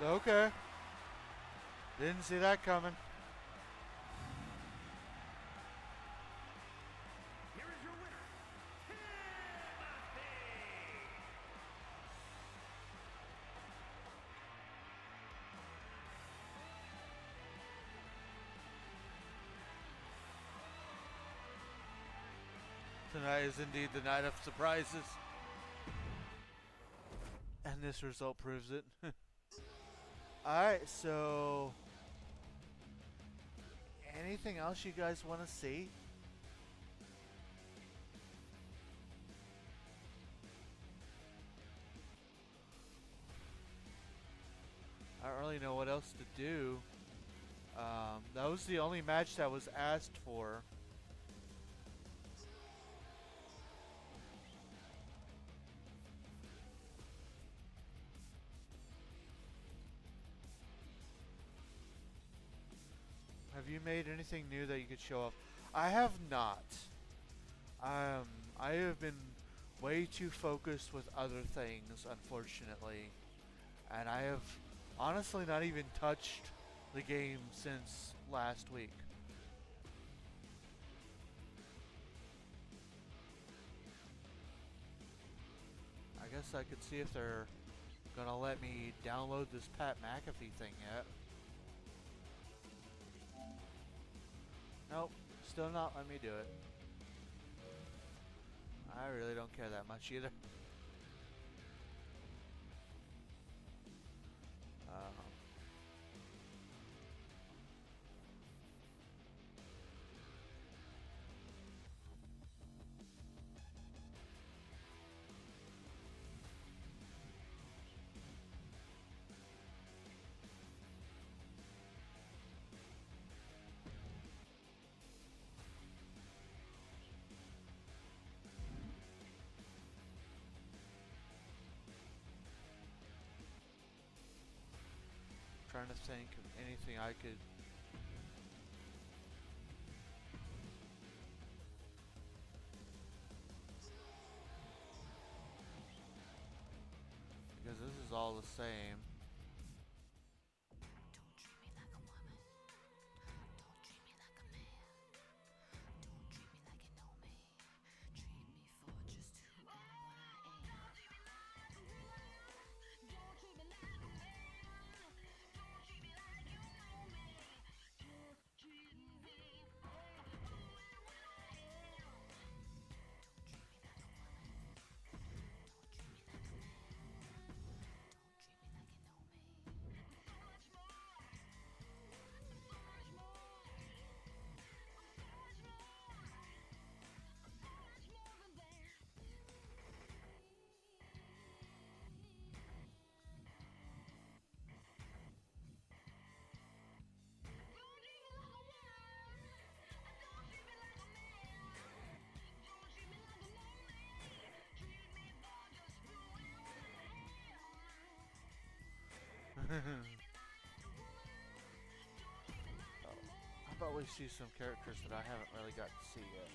Okay. Didn't see that coming.
Here is your winner, Timothy.
Tonight is indeed the night of surprises. And this result proves it. Alright, so anything else you guys want to see? I don't really know what else to do. That was the only match that was asked for. Have you made anything new that you could show off? I have not. I have been way too focused with other things, unfortunately. And I have honestly not even touched the game since last week. I guess I could see if they're gonna let me download this Pat McAfee thing yet. Nope, still not letting me do it. I really don't care that much either. Trying to think of anything I could. Because this is all the same.
Don't treat me like a woman. Don't treat me like a man. Don't treat me like you know me. Treat me for just who and what I am. Don't treat me like a man. Don't treat me like you know me. Just treat me for who and what I am. Don't treat me like a woman. Don't treat me like a man. Don't treat me like you know me. So much more. So much more. So much more. So much more than that. Don't treat me like a woman. Don't treat me like a man. Don't treat me like you know me. Treat me for just who and what I am.
How about we see some characters that I haven't really got to see yet?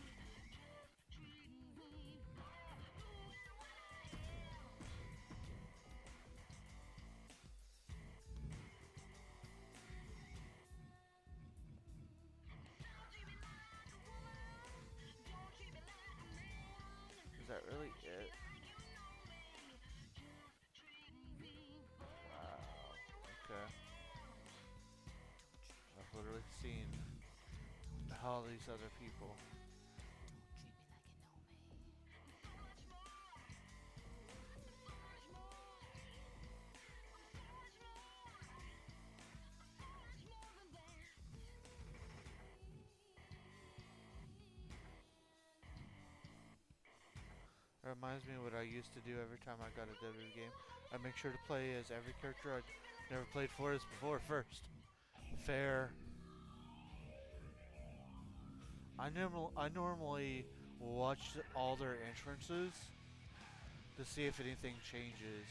Is that really it? Wow. Okay. I've literally seen all these other people.
Don't treat me like you know me.
It reminds me of what I used to do every time I got a WWE game. I make sure to play as every character I'd never played for as before first. Fair. I normally watch all their entrances to see if anything changes.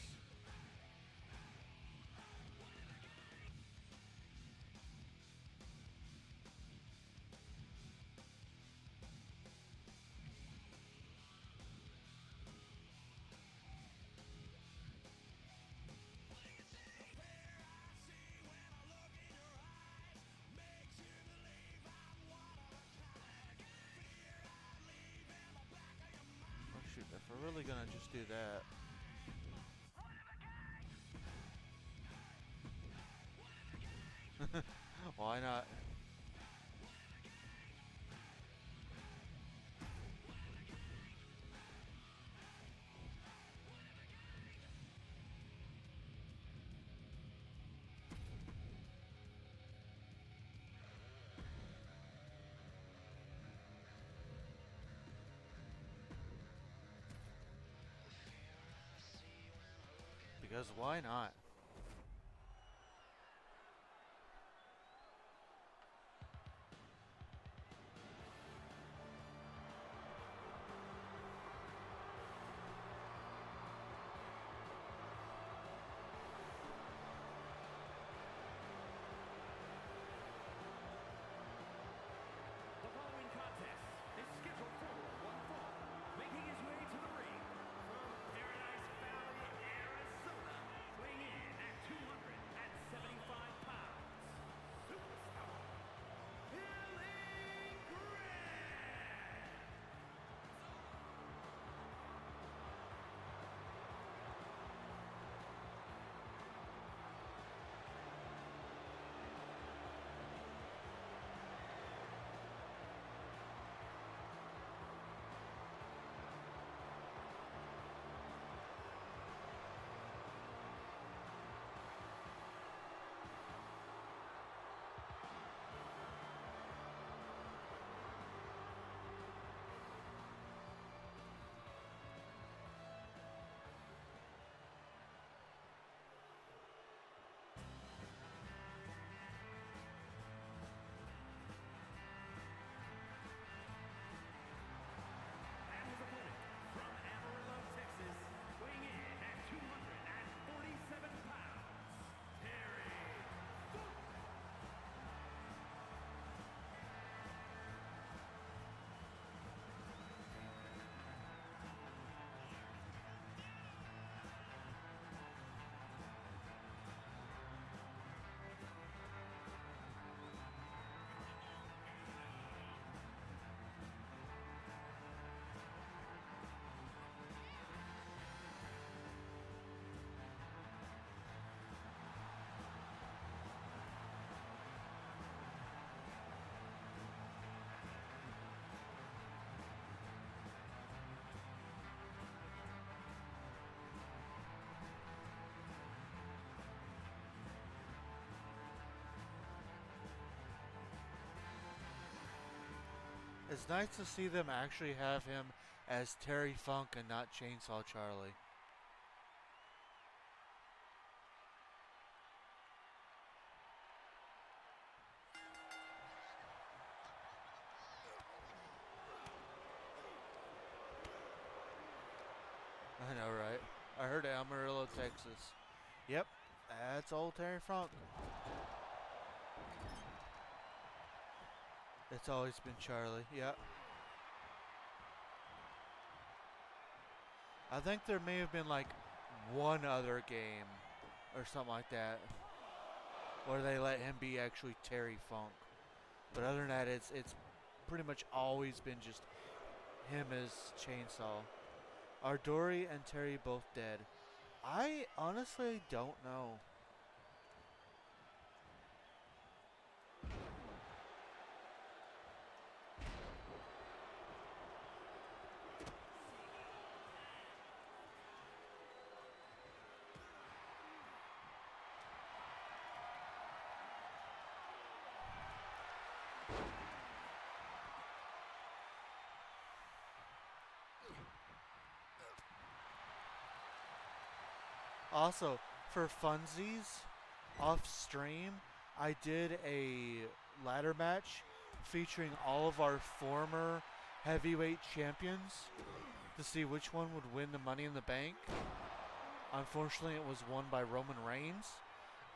probably gonna just do that. Why not? Because why not?
The following contest is scheduled for one fall, making his way to the ring from Paradise Valley, Arizona, weighing in at 275 pounds, superstar Billy Graham. And his opponent from Amarillo, Texas, weighing in at 247 pounds, Terry Funk.
It's nice to see them actually have him as Terry Funk and not Chainsaw Charlie. I know, right? I heard Amarillo, Texas. Yep, that's old Terry Funk. It's always been Charlie, yep. I think there may have been like one other game or something like that where they let him be actually Terry Funk. But other than that, it's pretty much always been just him as Chainsaw. Are Dory and Terry both dead? I honestly don't know. Also, for funsies, off stream, I did a ladder match featuring all of our former heavyweight champions to see which one would win the Money in the Bank. Unfortunately, it was won by Roman Reigns.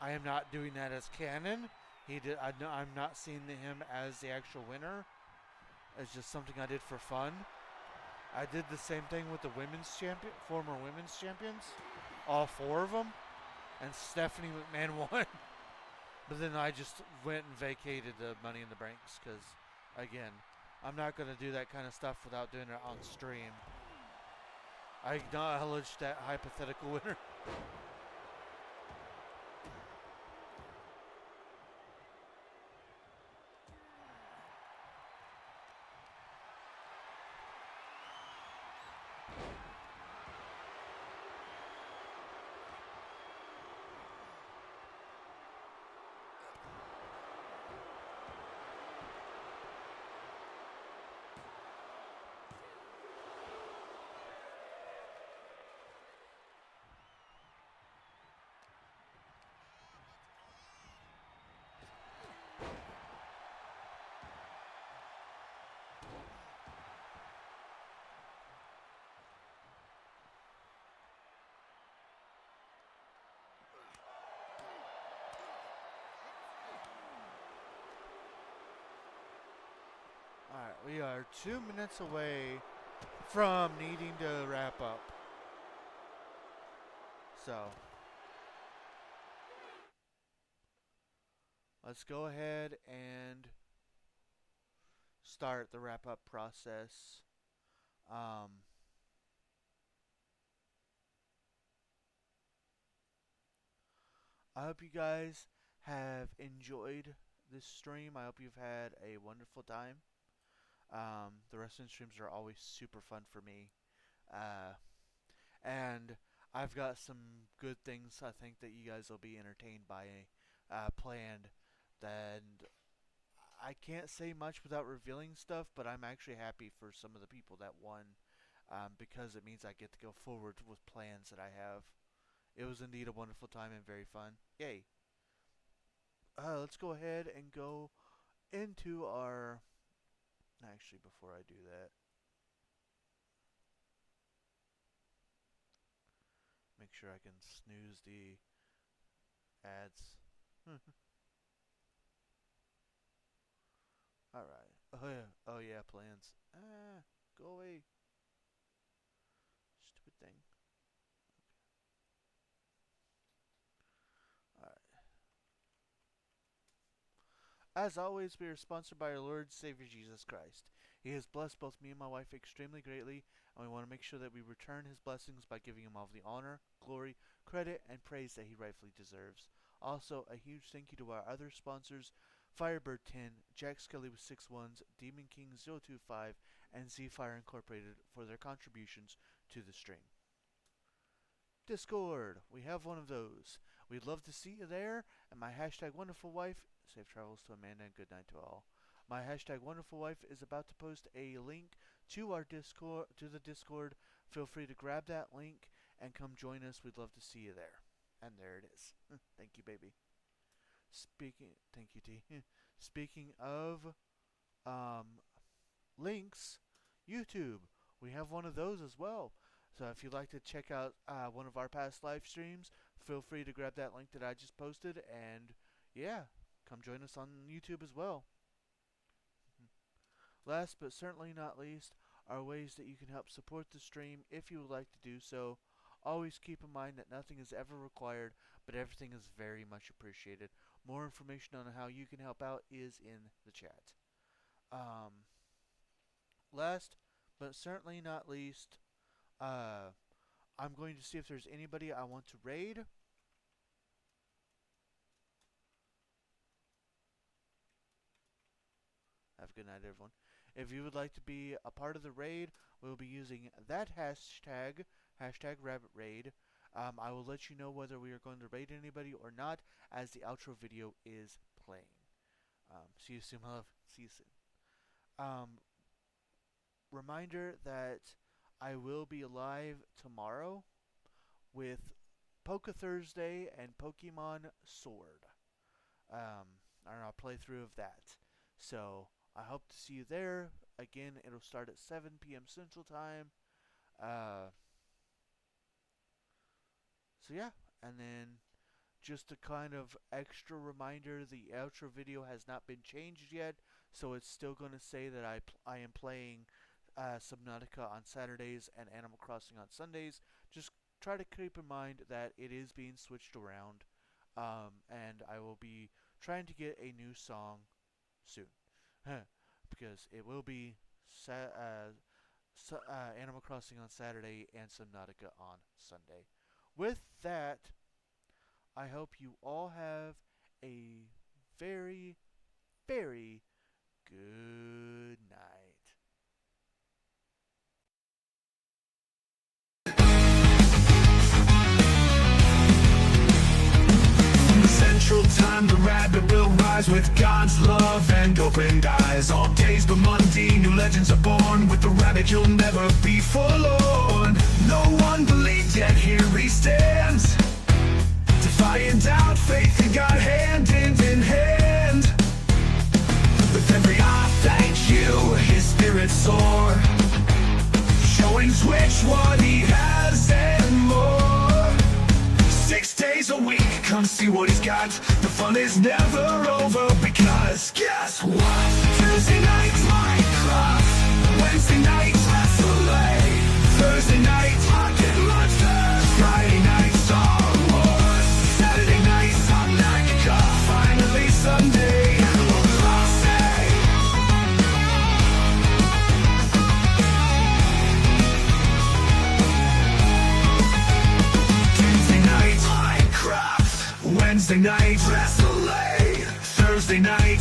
I am not doing that as canon. I'm not seeing him as the actual winner. It's just something I did for fun. I did the same thing with the former women's champions, all four of them, and Stephanie McMahon won. But then I just went and vacated the Money in the Banks because, again, I'm not going to do that kind of stuff without doing it on stream. I acknowledge that hypothetical winner. Alright, we are 2 minutes away from needing to wrap up. So, let's go ahead and start the wrap up process. I hope you guys have enjoyed this stream. I hope you've had a wonderful time. The wrestling streams are always super fun for me. Uh, and I've got some good things I think that you guys will be entertained by planned. And I can't say much without revealing stuff, but I'm actually happy for some of the people that won because it means I get to go forward with plans that I have. It was indeed a wonderful time and very fun. Yay. Let's go ahead and go into our... Actually, before I do that, make sure I can snooze the ads. Alright. Oh yeah. Oh yeah, plans. Go away. Stupid thing. Alright. As always, we are sponsored by our Lord and Savior Jesus Christ. He has blessed both me and my wife extremely greatly, and we want to make sure that we return his blessings by giving him all the honor, glory, credit, and praise that he rightfully deserves. Also, a huge thank you to our other sponsors, Firebird 10, Jack Skelly with 6 ones, Demon King 025, and Z Fire Incorporated for their contributions to the stream. Discord, we have one of those. We'd love to see you there, and my hashtag wonderful wife, safe travels to Amanda and good night to all. My hashtag wonderful wife is about to post a link to our Discord, to the Discord. Feel free to grab that link and come join us. We'd love to see you there. And there it is. Thank you, baby. Thank you, T. Speaking of links, YouTube, we have one of those as well. So if you'd like to check out one of our past live streams, feel free to grab that link that I just posted, and yeah, come join us on YouTube as well. Last but certainly not least are ways that you can help support the stream if you would like to do so. Always keep in mind that nothing is ever required, but everything is very much appreciated. More information on how you can help out is in the chat. Last but certainly not least, I'm going to see if there's anybody I want to raid. Have a good night, everyone. If you would like to be a part of the raid, we'll be using that hashtag, hashtag rabbit raid. I will let you know whether we are going to raid anybody or not as the outro video is playing. See you soon, my love. See you soon. Reminder that I will be live tomorrow with Poke Thursday and Pokemon Sword. Our playthrough of that. So I hope to see you there. Again, it'll start at 7 p.m. Central Time. So yeah, and then just a kind of extra reminder, the outro video has not been changed yet, so it's still going to say that I am playing Subnautica on Saturdays and Animal Crossing on Sundays. Just try to keep in mind that it is being switched around, and I will be trying to get a new song soon, because it will be Animal Crossing on Saturday and Subnautica on Sunday. With that, I hope you all have a very, very good night.
Central time, the rabbit will rise with God's love and opened eyes. All days but Monday, new legends are born. With the rabbit, you'll never be forlorn. No one believed, yet here he stands, defying doubt, faith in God, hand in hand. With every I thank you, his spirit soar, showing Twitch what he has and more. 6 days a week, come see what he's got. The fun is never over, because guess what? Tuesday night, Minecraft. Wednesday night, Rasslin. Thursday night, Pocket Monsters. Friday night, Star Wars. Saturday night, Subnautica. Finally Sunday, Animal Crossing. Tuesday night, Minecraft. Wednesday night, Rasslin. Thursday night,